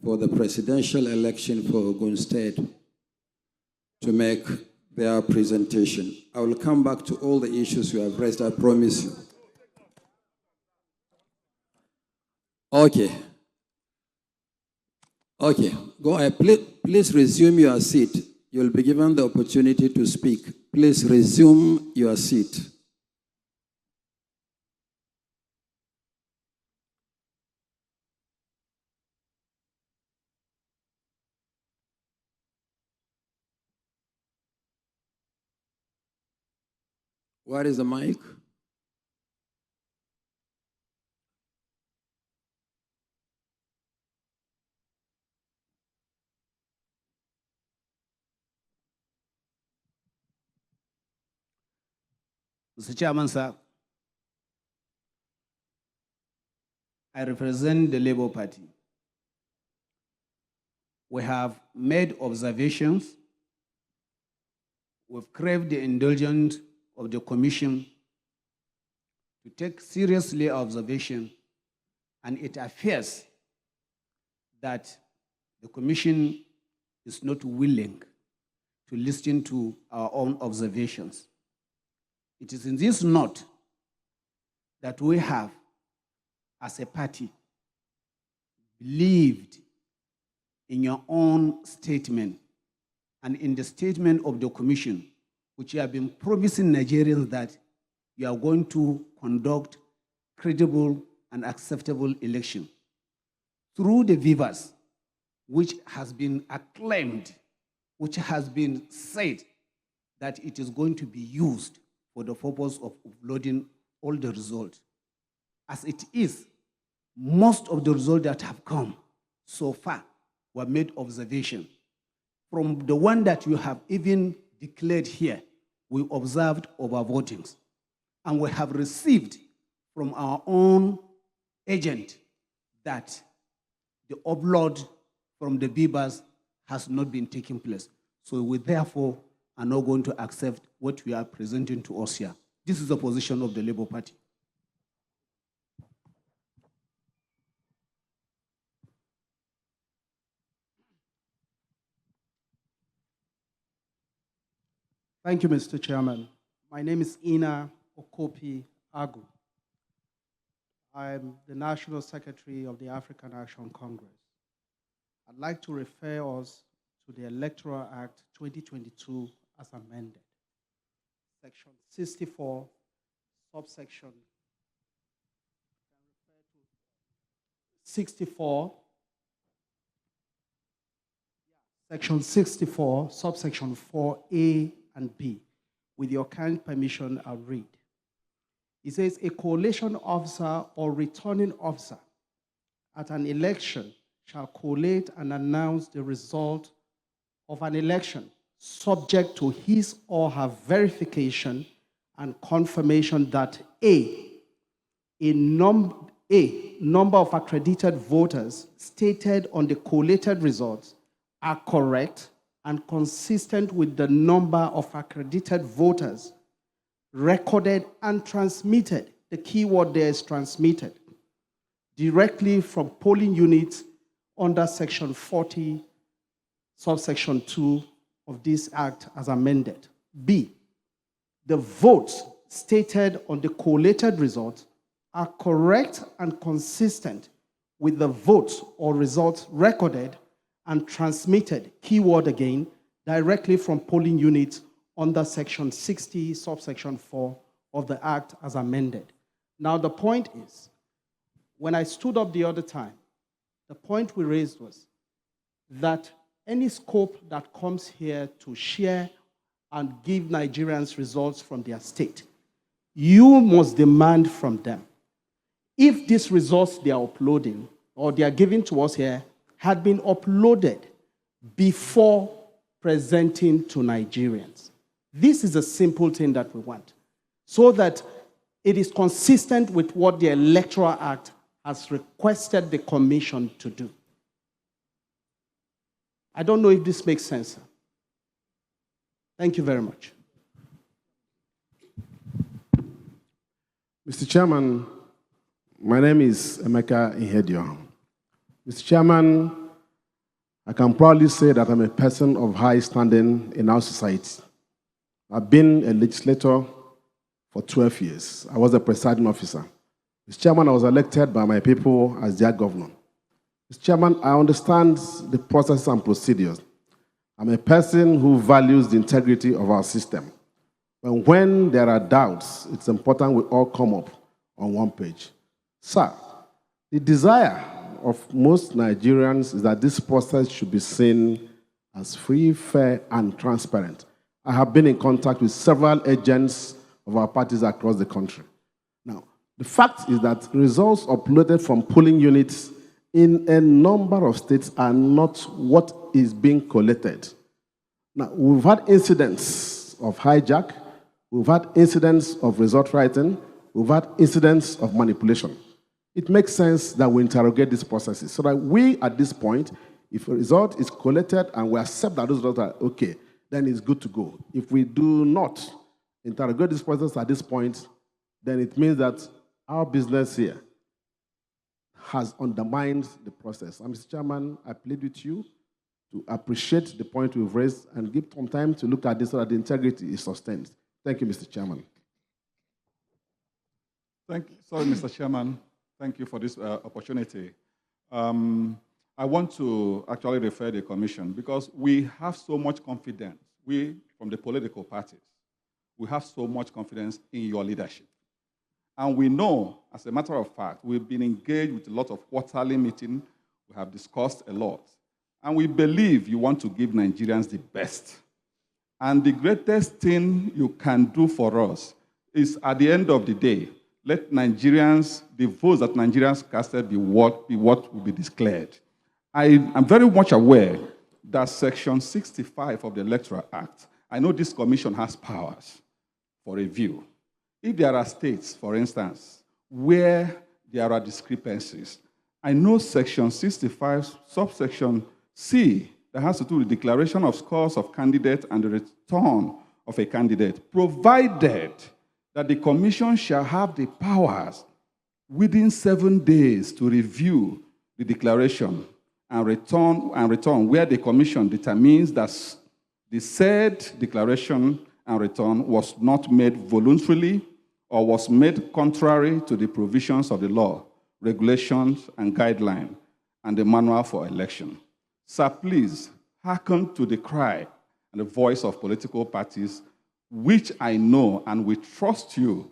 Speaker 10: for the presidential election for Ogun State, to make their presentation. I will come back to all the issues you have raised, I promise you. Okay. Okay, go ahead. Please resume your seat. You'll be given the opportunity to speak. Please resume your seat. Where is the mic?
Speaker 12: Mr. Chairman, sir, I represent the Labour Party. We have made observations. We've craved the indulgence of the Commission to take seriously our observation, and it appears that the Commission is not willing to listen to our own observations. It is in this note that we have, as a party, believed in your own statement and in the statement of the Commission, which you have been promising Nigerians that you are going to conduct credible and acceptable election through the Vivas, which has been acclaimed, which has been said that it is going to be used for the purpose of uploading all the results. As it is, most of the results that have come so far were made observation. From the one that you have even declared here, we observed overvotings. And we have received from our own agent that the upload from the Bibas has not been taking place. So we therefore are not going to accept what we are presenting to us here. This is the position of the Labour Party.
Speaker 13: Thank you, Mr. Chairman. My name is Ina Okopi Agu. I'm the National Secretary of the African Action Congress. I'd like to refer us to the Electoral Act 2022 as amended. Section 64, subsection 64, Section 64, subsection 4A and B. With your kind permission, I'll read. It says, a collation officer or returning officer at an election shall collate and announce the result of an election subject to his or her verification and confirmation that A, number of accredited voters stated on the collated results are correct and consistent with the number of accredited voters recorded and transmitted, the key word there is transmitted, directly from polling units under Section 40, subsection 2 of this Act as amended. B, the votes stated on the collated results are correct and consistent with the votes or results recorded and transmitted, keyword again, directly from polling units under Section 60, subsection 4 of the Act as amended. Now, the point is, when I stood up the other time, the point we raised was that any scope that comes here to share and give Nigerians results from their state, you must demand from them. If these results they are uploading or they are giving to us here had been uploaded before presenting to Nigerians. This is a simple thing that we want, so that it is consistent with what the Electoral Act has requested the Commission to do. I don't know if this makes sense. Thank you very much.
Speaker 6: Mr. Chairman, my name is Emeka Ihedio. Mr. Chairman, I can proudly say that I'm a person of high standing in our society. I've been a legislator for 12 years. I was a presiding officer. Mr. Chairman, I was elected by my people as their governor. Mr. Chairman, I understand the process and procedures. I'm a person who values the integrity of our system. And when there are doubts, it's important we all come up on one page. Sir, the desire of most Nigerians is that this process should be seen as free, fair, and transparent. I have been in contact with several agents of our parties across the country. Now, the fact is that results uploaded from polling units in a number of states are not what is being collated. Now, we've had incidents of hijack, we've had incidents of result writing, we've had incidents of manipulation. It makes sense that we interrogate these processes so that we, at this point, if a result is collated and we accept that those results are okay, then it's good to go. If we do not interrogate this process at this point, then it means that our business here has undermined the process. And Mr. Chairman, I plead with you to appreciate the point we've raised and give some time to look at this so that the integrity is sustained. Thank you, Mr. Chairman.
Speaker 14: Sorry, Mr. Chairman. Thank you for this opportunity. I want to actually refer the Commission because we have so much confidence. We, from the political parties, we have so much confidence in your leadership. And we know, as a matter of fact, we've been engaged with a lot of quarterly meetings. We have discussed a lot. And we believe you want to give Nigerians the best. And the greatest thing you can do for us is, at the end of the day, let Nigerians, the votes that Nigerians casted be what will be declared. I am very much aware that Section 65 of the Electoral Act, I know this Commission has powers for review. if there are states, for instance, where there are discrepancies, I know Section 65, subsection C, that has to do with declaration of scores of candidates and the return of a candidate, provided that the commission shall have the powers within 7 days to review the declaration and return where the commission determines that the said declaration and return was not made voluntarily or was made contrary to the provisions of the law, regulations, and guidelines, and the manual for election. Sir, please hearken to the cry and the voice of political parties, which I know and we trust you.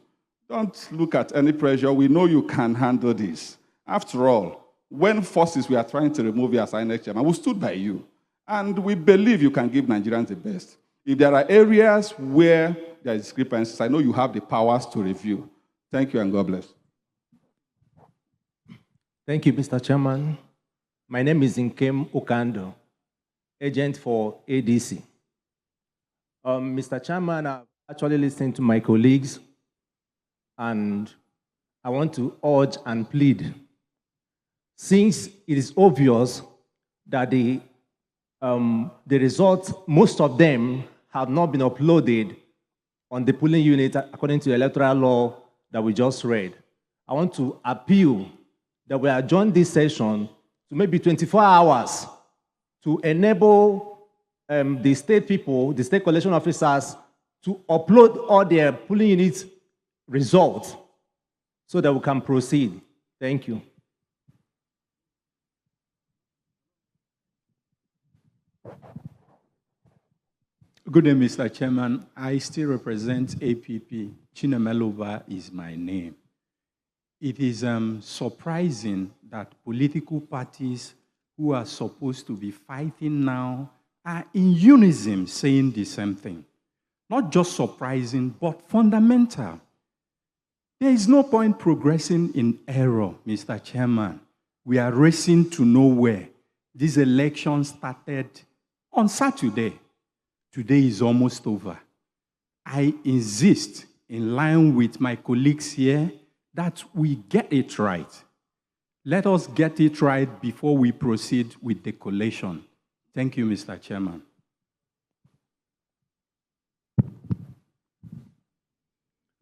Speaker 14: Don't look at any pressure. We know you can handle this. After all, when forces we are trying to remove you as INEC chairman, we stood by you. And we believe you can give Nigerians the best. If there are areas where there are discrepancies, I know you have the powers to review. Thank you and God bless.
Speaker 15: Thank you, Mr. Chairman. My name is Nkem Okando, agent for ADC. Mr. Chairman, I've actually listened to my colleagues, and I want to urge and plead. Since it is obvious that the results, most of them have not been uploaded on the polling unit according to the electoral law that we just read, I want to appeal that we adjourn this session to maybe 24 hours to enable the state people, the state collection officers, to upload all their polling unit results so that we can proceed. Thank you.
Speaker 16: Good day, Mr. Chairman. I still represent APP. Chinemeluba is my name. It is surprising that political parties who are supposed to be fighting now are in unison saying the same thing. Not just surprising, but fundamental. There is no point progressing in error, Mr. Chairman. We are racing to nowhere. This election started on Saturday. Today is almost over. I insist, in line with my colleagues here, that we get it right. Let us get it right before we proceed with the collation. Thank you, Mr. Chairman.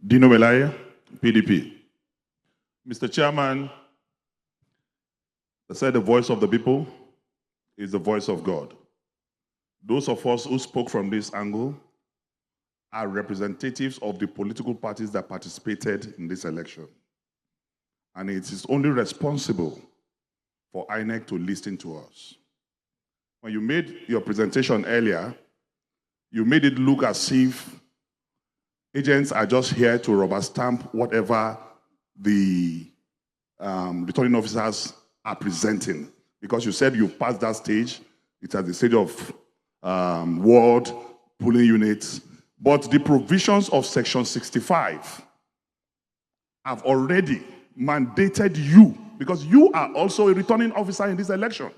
Speaker 9: Dino Melaya, PDP. Mr. Chairman, I said the voice of the people is the voice of God. Those of us who spoke from this angle are representatives of the political parties that participated in this election. And it is only responsible for INEC to listen to us. When you made your presentation earlier, you made it look as if agents are just here to rubber stamp whatever the returning officers are presenting. Because you said you passed that stage, it's at the stage of ward, polling units, but the provisions of Section 65 have already mandated you, because you are also a returning officer in this election.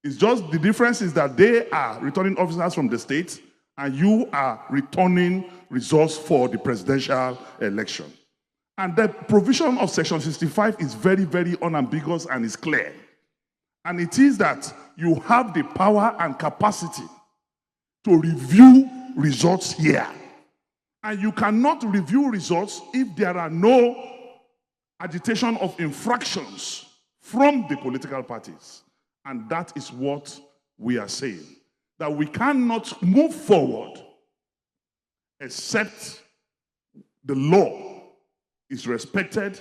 Speaker 9: It's just the difference is that they are returning officers from the state and you are returning results for the presidential election. And the provision of Section 65 is very, very unambiguous and is clear. And it is that you have the power and capacity to review results here. And you cannot review results if there are no agitation of infractions from the political parties. And that is what we are saying. That we cannot move forward except the law is respected,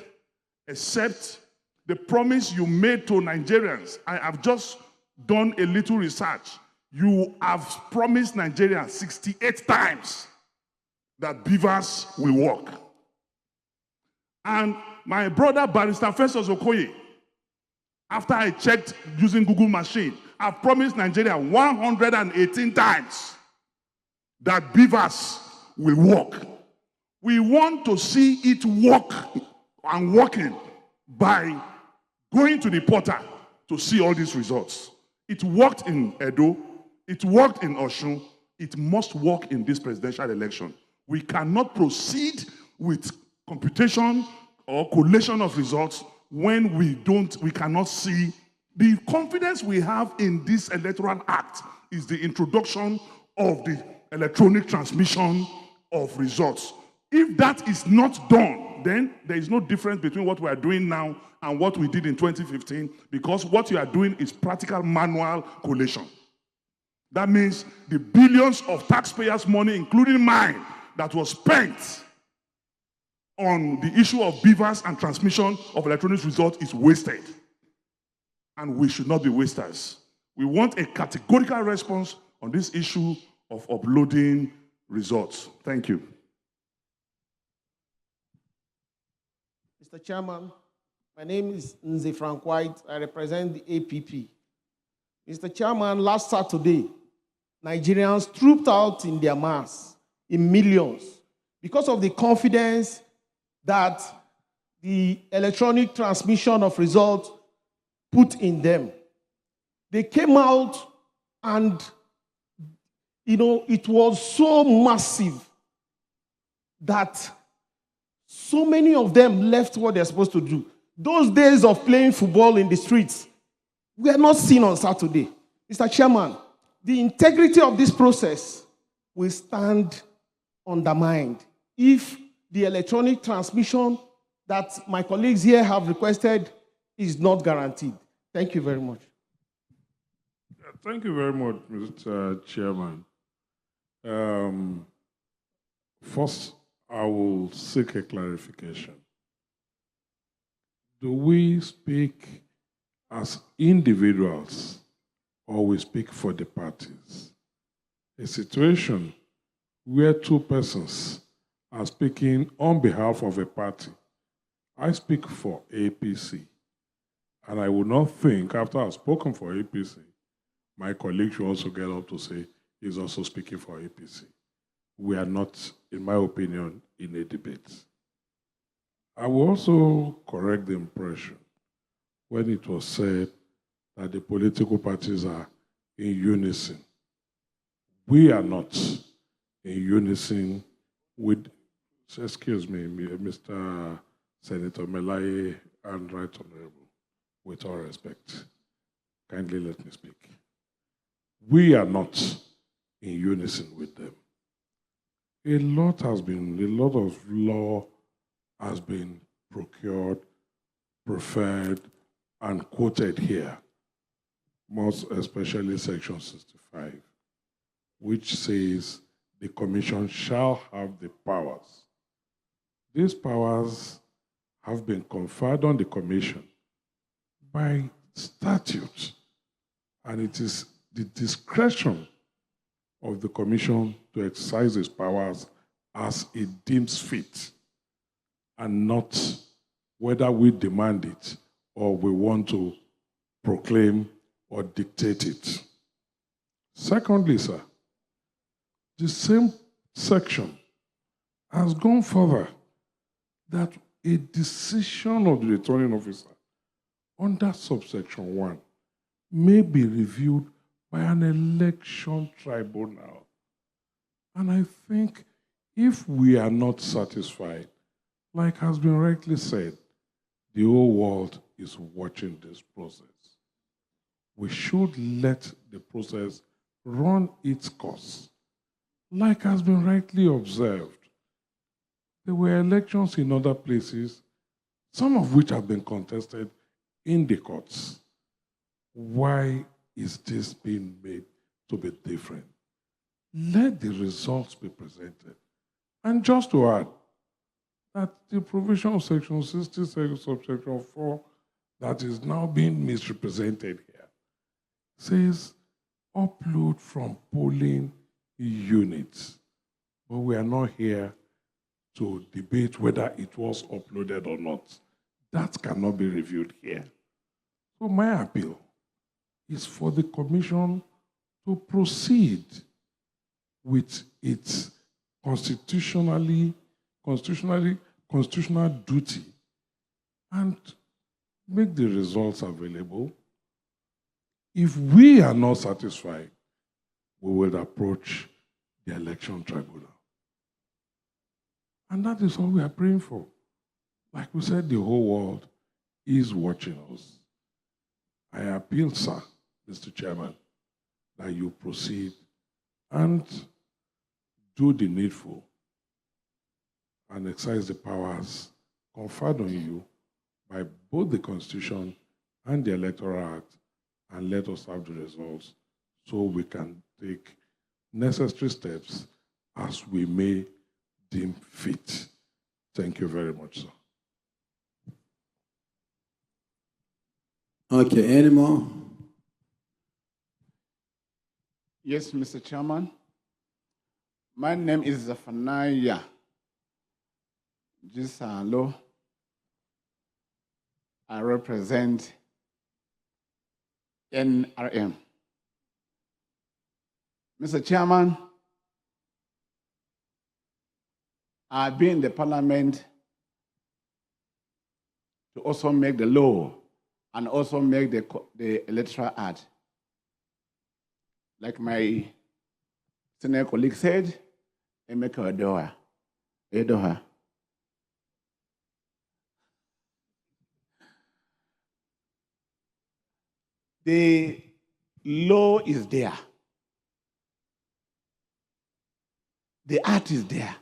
Speaker 9: except the promise you made to Nigerians. I have just done a little research. You have promised Nigerians 68 times that beavers will work. And my brother, Barrister Festus Okoye, after I checked using Google machine, I've promised Nigeria 118 times that beavers will work. We want to see it work and working by going to the portal to see all these results. It worked in Edo, it worked in Osun, it must work in this presidential election. We cannot proceed with computation or collation of results when we cannot see. The confidence we have in this electoral act is the introduction of the electronic transmission of results. If that is not done, then there is no difference between what we are doing now and what we did in 2015, because what you are doing is practical manual collation. That means the billions of taxpayers' money, including mine, that was spent on the issue of beavers and transmission of electronic results is wasted. And we should not be wasters. We want a categorical response on this issue of uploading results. Thank you.
Speaker 17: Mr. Chairman, my name is Nze Frank White. I represent the APP. Mr. Chairman, last Saturday, Nigerians trooped out in their mass, in millions, because of the confidence that the electronic transmission of results put in them. They came out and, it was so massive that so many of them left what they're supposed to do. Those days of playing football in the streets were not seen on Saturday. Mr. Chairman, the integrity of this process will stand undermined if the electronic transmission that my colleagues here have requested is not guaranteed. Thank you very much.
Speaker 18: Thank you very much, Mr. Chairman. First, I will seek a clarification. Do we speak as individuals or we speak for the parties? A situation where two persons are speaking on behalf of a party. I speak for APC. And I would not think, after I've spoken for APC, my colleague should also get up to say he's also speaking for APC. We are not, in my opinion, in a debate. I will also correct the impression when it was said that the political parties are in unison. We are not in unison with, excuse me, Mr. Senator Melaye and Right Honorable. With all respect, kindly let me speak. We are not in unison with them. A lot of law has been procured, preferred, and quoted here, most especially Section 65, which says the Commission shall have the powers. These powers have been conferred on the Commission by statute, and it is the discretion of the Commission to exercise its powers as it deems fit, and not whether we demand it or we want to proclaim or dictate it. Secondly, sir, the same section has gone further that a decision of the returning officer under subsection 1 may be reviewed by an election tribunal. And I think if we are not satisfied, like has been rightly said, the whole world is watching this process. We should let the process run its course. Like has been rightly observed, there were elections in other places, some of which have been contested in the courts. Why is this being made to be different? Let the results be presented. And just to add, that the provision of Section 60, subsection 4, that is now being misrepresented here, says upload from polling units. But we are not here to debate whether it was uploaded or not. That cannot be reviewed here. So my appeal is for the Commission to proceed with its constitutional duty and make the results available. If we are not satisfied, we will approach the election tribunal. And that is all we are praying for. Like we said, the whole world is watching us. I appeal, sir, Mr. Chairman, that you proceed and do the needful and exercise the powers conferred on you by both the Constitution and the Electoral Act, and let us have the results so we can take necessary steps as we may deem fit. Thank you very much, sir.
Speaker 10: Okay, any more?
Speaker 19: Yes, Mr. Chairman. My name is Zafanaya Gisalo. I represent NRM. Mr. Chairman, I've been in the parliament to also make the law and also make the electoral act. Like my senior colleague said, Emeka Edoha. The law is there. The act is there.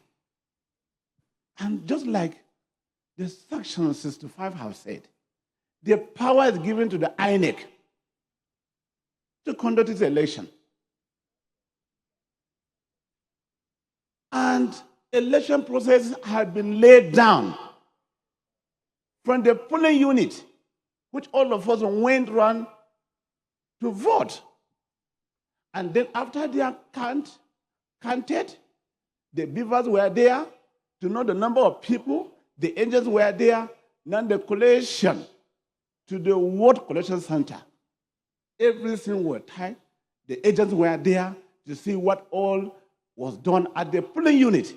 Speaker 19: And just like the Section 65 have said, the power is given to the INEC to conduct its election. And election process had been laid down from the polling unit, which all of us went around to vote. And then after they are counted, the beavers were there to know the number of people, the agents were there, then the collation to the ward collection center. Everything was tight. The agents were there to see what all was done at the polling unit.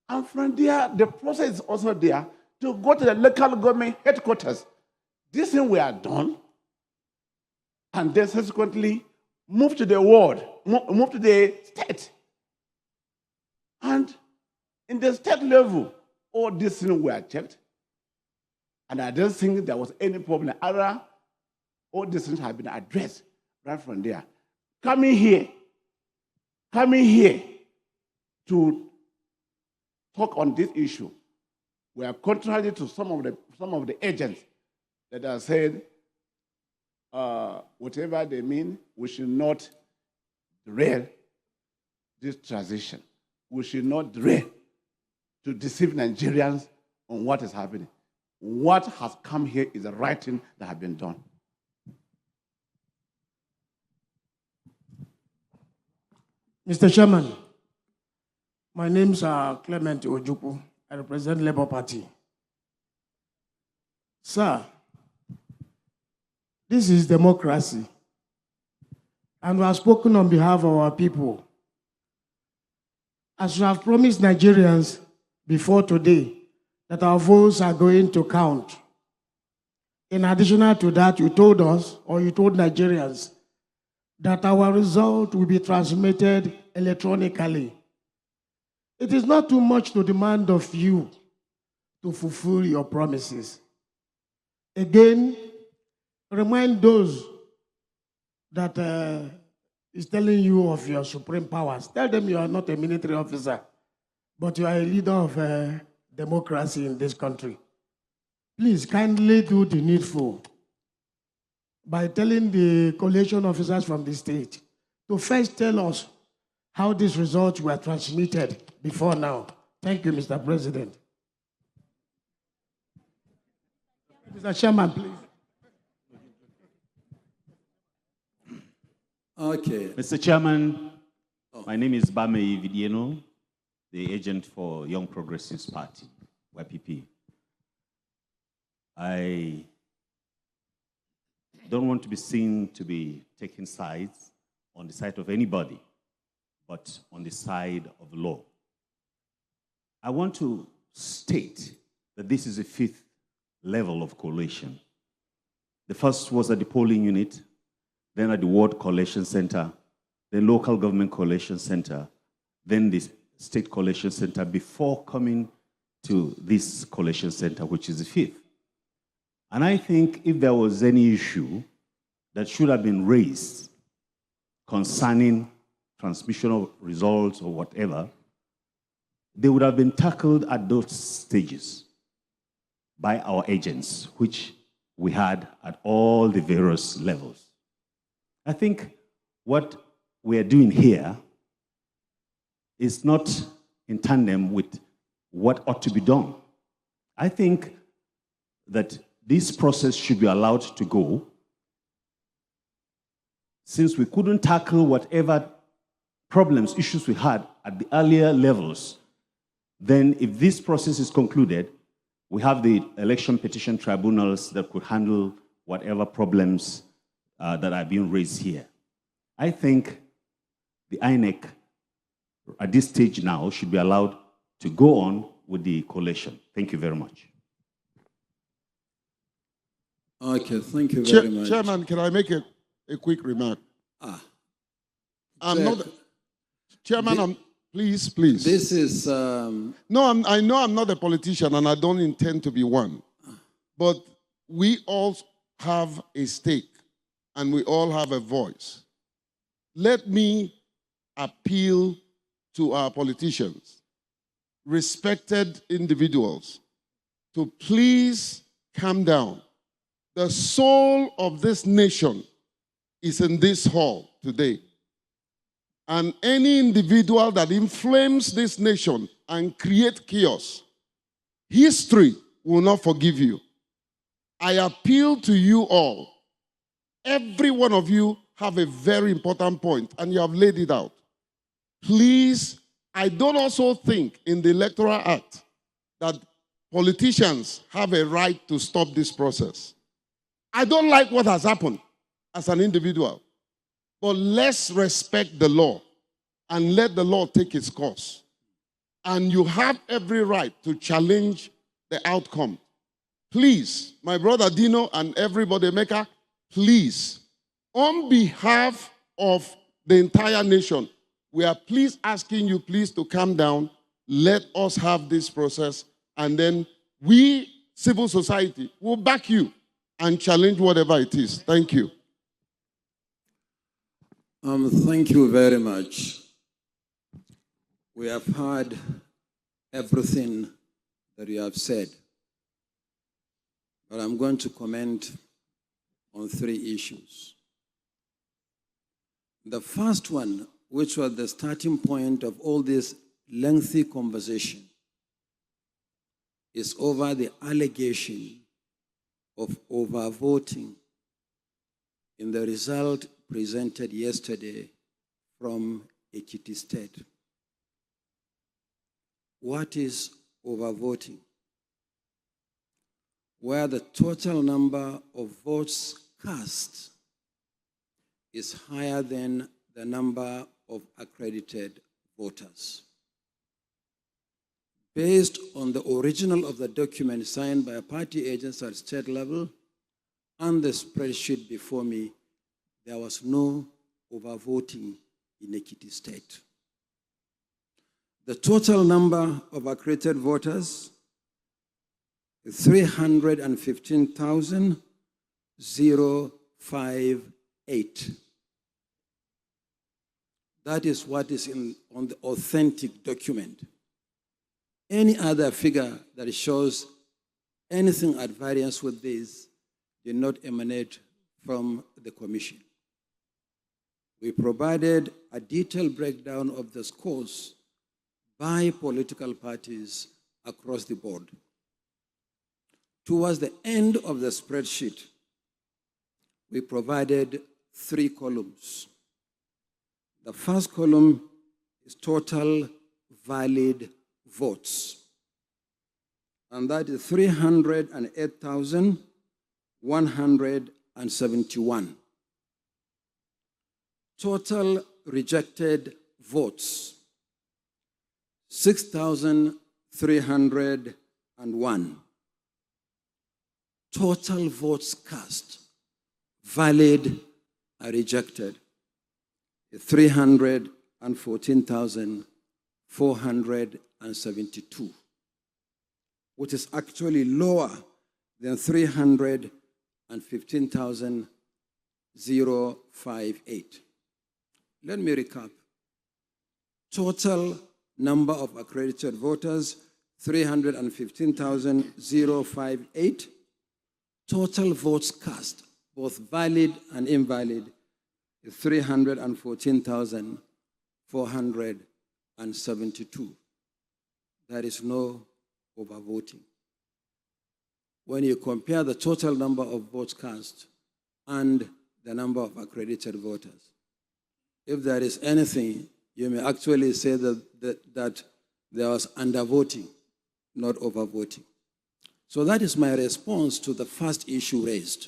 Speaker 19: And from there, the process is also there to go to the local government headquarters. This thing were done, and then subsequently move to the ward, move to the state. And in the state level, all these things were checked. And I don't think there was any problem. Other, all these things have been addressed right from there. Coming here to talk on this issue, we are contrary to some of the agents that have said, whatever they mean, we should not derail this transition. We should not derail to deceive Nigerians on what is happening. What has come here is the right thing that has been done.
Speaker 17: Mr. Chairman, my name is Clement Ojukwu. I represent Labour Party. Sir, this is democracy. And we have spoken on behalf of our people. As we have promised Nigerians before today, that our votes are going to count. In addition to that, you told us, or you told Nigerians, that our result will be transmitted electronically. It is not too much to demand of you to fulfill your promises. Again, remind those that is telling you of your supreme powers. Tell them you are not a military officer, but you are a leader of democracy in this country. Please kindly do the needful by telling the collation officers from the state to first tell us how these results were transmitted before now. Thank you, Mr. President. Mr. Chairman, please.
Speaker 10: Okay.
Speaker 20: Mr. Chairman, my name is Bame Vidieno, the agent for Young Progressives Party, YPP. I don't want to be seen to be taking sides on the side of anybody, but on the side of law. I want to state that this is a fifth level of collation. The first was at the polling unit, then at the ward collation center, then local government collation center, then the state collation center, before coming to this collation center, which is the 5th. And I think if there was any issue that should have been raised concerning transmission of results or whatever, they would have been tackled at those stages by our agents, which we had at all the various levels. I think what we are doing here is not in tandem with what ought to be done. I think that this process should be allowed to go. Since we couldn't tackle whatever problems, issues we had at the earlier levels, then if this process is concluded, we have the election petition tribunals that could handle whatever problems that are being raised here. I think the INEC at this stage now should be allowed to go on with the collation. Thank you very much.
Speaker 10: Okay, thank you very much.
Speaker 6: Chairman, can I make a quick remark? I'm not... Chairman, please.
Speaker 10: This is...
Speaker 6: No, I know I'm not a politician and I don't intend to be one. But we all have a stake and we all have a voice. Let me appeal to our politicians, respected individuals, to please calm down. The soul of this nation is in this hall today. And any individual that inflames this nation and create chaos, history will not forgive you. I appeal to you all. Every one of you have a very important point, and you have laid it out. Please, I don't also think in the Electoral Act that politicians have a right to stop this process. I don't like what has happened as an individual, but let's respect the law and let the law take its course. And you have every right to challenge the outcome. Please, my brother Dino and everybody, Mecca, please, on behalf of the entire nation, we are please asking you please to calm down. Let us have this process, and then we, civil society, will back you and challenge whatever it is. Thank you.
Speaker 10: Thank you very much. We have heard everything that you have said, but I'm going to comment on 3 issues. The first one, which was the starting point of all this lengthy conversation, is over the allegation of overvoting in the result presented yesterday from Ekiti State. What is overvoting? Where the total number of votes cast is higher than the number of accredited voters. Based on the original of the document signed by party agents at state level and the spreadsheet before me, there was no overvoting in Ekiti State. The total number of accredited voters is 315,058. That is what is on the authentic document. Any other figure that shows anything at variance with this did not emanate from the Commission. We provided a detailed breakdown of the scores by political parties across the board. Towards the end of the spreadsheet, we provided 3 columns. The first column is total valid votes, and that is 308,171. Total rejected votes, 6,301. Total votes cast, valid or rejected, 314,472. which is actually lower than 315,058. Let me recap. Total number of accredited voters, 315,058. Total votes cast, both valid and invalid, is 314,472. There is no overvoting. When you compare the total number of votes cast and the number of accredited voters, if there is anything, you may actually say that there was undervoting, not overvoting. So that is my response to the first issue raised.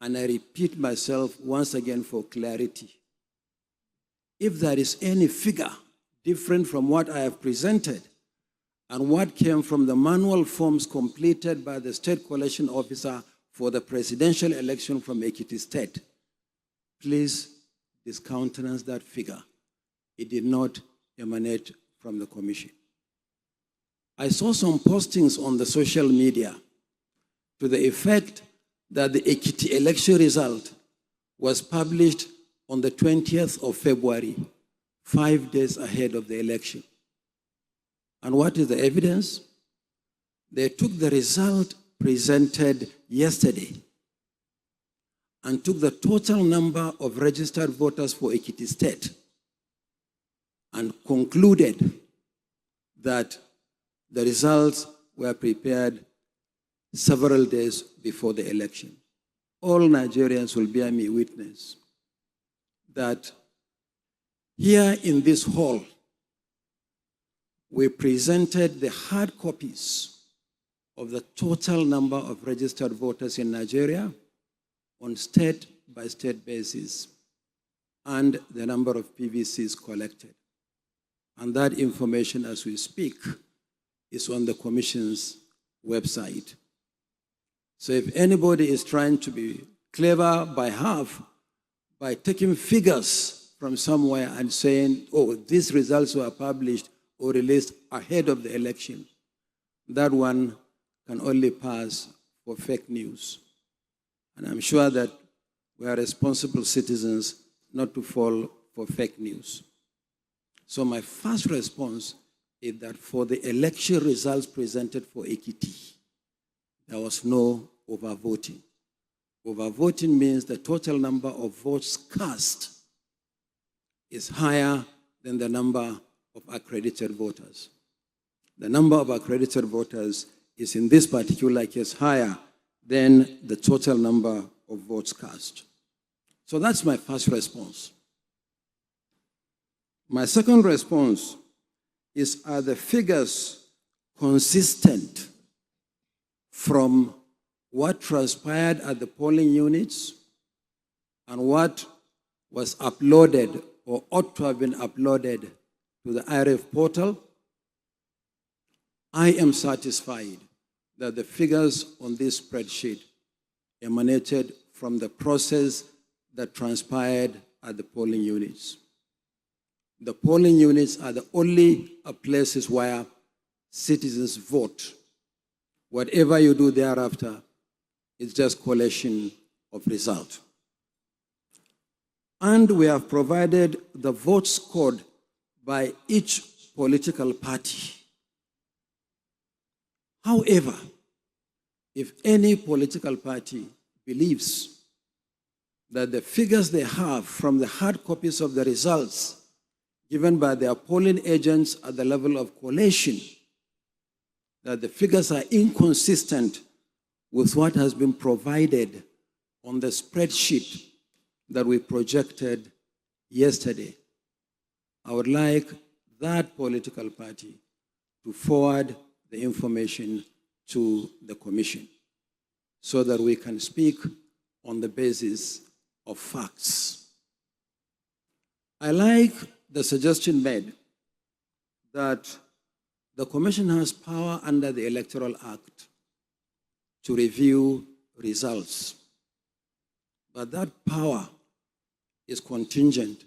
Speaker 10: And I repeat myself once again for clarity. If there is any figure different from what I have presented and what came from the manual forms completed by the State Collation Officer for the presidential election from Ekiti State, please discountenance that figure. It did not emanate from the Commission. I saw some postings on the social media to the effect that the Ekiti election result was published on the 20th of February, 5 days ahead of the election. And what is the evidence? They took the result presented yesterday and took the total number of registered voters for Ekiti State and concluded that the results were prepared several days before the election. All Nigerians will bear me witness that here in this hall, we presented the hard copies of the total number of registered voters in Nigeria on state-by-state basis and the number of PVCs collected. And that information, as we speak, is on the Commission's website. So if anybody is trying to be clever by half, by taking figures from somewhere and saying, oh, these results were published or released ahead of the election, that one can only pass for fake news. And I'm sure that we are responsible citizens not to fall for fake news. So my first response is that for the election results presented for Ekiti, there was no overvoting. Overvoting means the total number of votes cast is higher than the number of accredited voters. The number of accredited voters is in this particular case higher than the total number of votes cast. So that's my first response. My second response is, are the figures consistent from what transpired at the polling units and what was uploaded or ought to have been uploaded to the IRF portal? I am satisfied that the figures on this spreadsheet emanated from the process that transpired at the polling units. The polling units are the only places where citizens vote. Whatever you do thereafter is just collation of result. And we have provided the vote scored by each political party. However, if any political party believes that the figures they have from the hard copies of the results given by their polling agents at the level of collation, that the figures are inconsistent with what has been provided on the spreadsheet that we projected yesterday, I would like that political party to forward the information to the Commission so that we can speak on the basis of facts. I like the suggestion made that the Commission has power under the Electoral Act to review results, but that power is contingent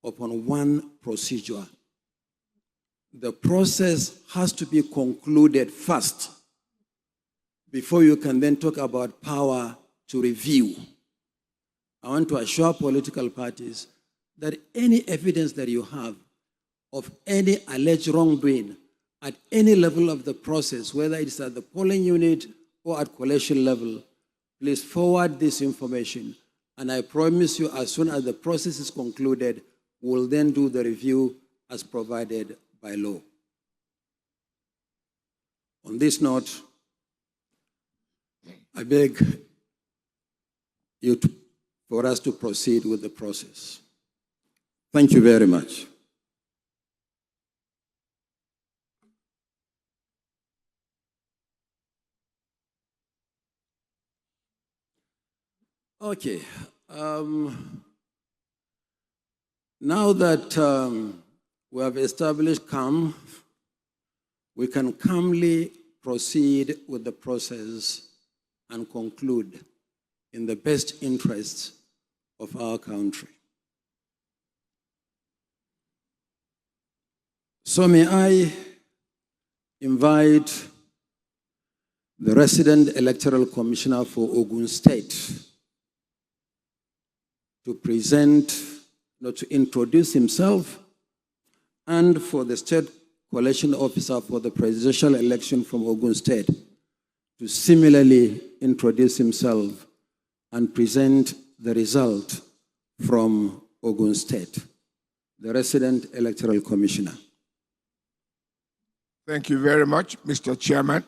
Speaker 10: upon one procedure. The process has to be concluded first before you can then talk about power to review. I want to assure political parties that any evidence that you have of any alleged wrongdoing at any level of the process, whether it's at the polling unit or at collation level, please forward this information. And I promise you, as soon as the process is concluded, we'll then do the review as provided by law. On this note, I beg you for us to proceed with the process. Thank you very much. Okay. Now that we have established calm, we can calmly proceed with the process and conclude in the best interests of our country. So may I invite the resident electoral commissioner for Ogun State to present, to introduce himself, and for the state coalition officer for the presidential election from Ogun State to similarly introduce himself and present the result from Ogun State. The resident electoral commissioner.
Speaker 21: Thank you very much, Mr. Chairman.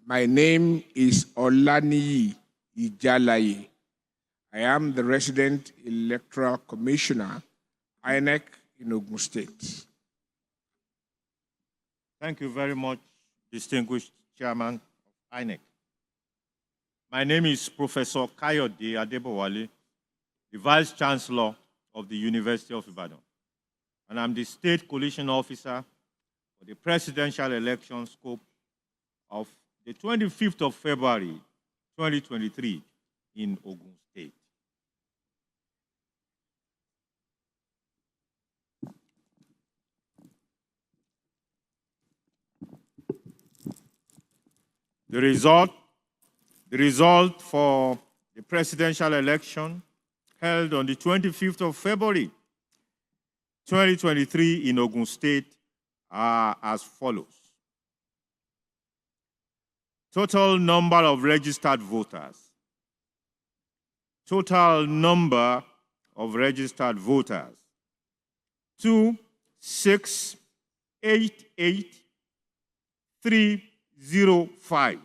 Speaker 21: My name is Olaniyi Ijalaye. I am the resident electoral commissioner, INEC, in Ogun State.
Speaker 22: Thank you very much, distinguished chairman of INEC. My name is Professor Kayode Adebowale, the Vice Chancellor of the University of Ibadan, and I'm the State Coalition Officer for the presidential election scope of the 25th of February, 2023 in Ogun State. The result for the presidential election held on the 25th of February, 2023 in Ogun State are as follows. Total number of registered voters. Total number of registered voters. 2,688,305.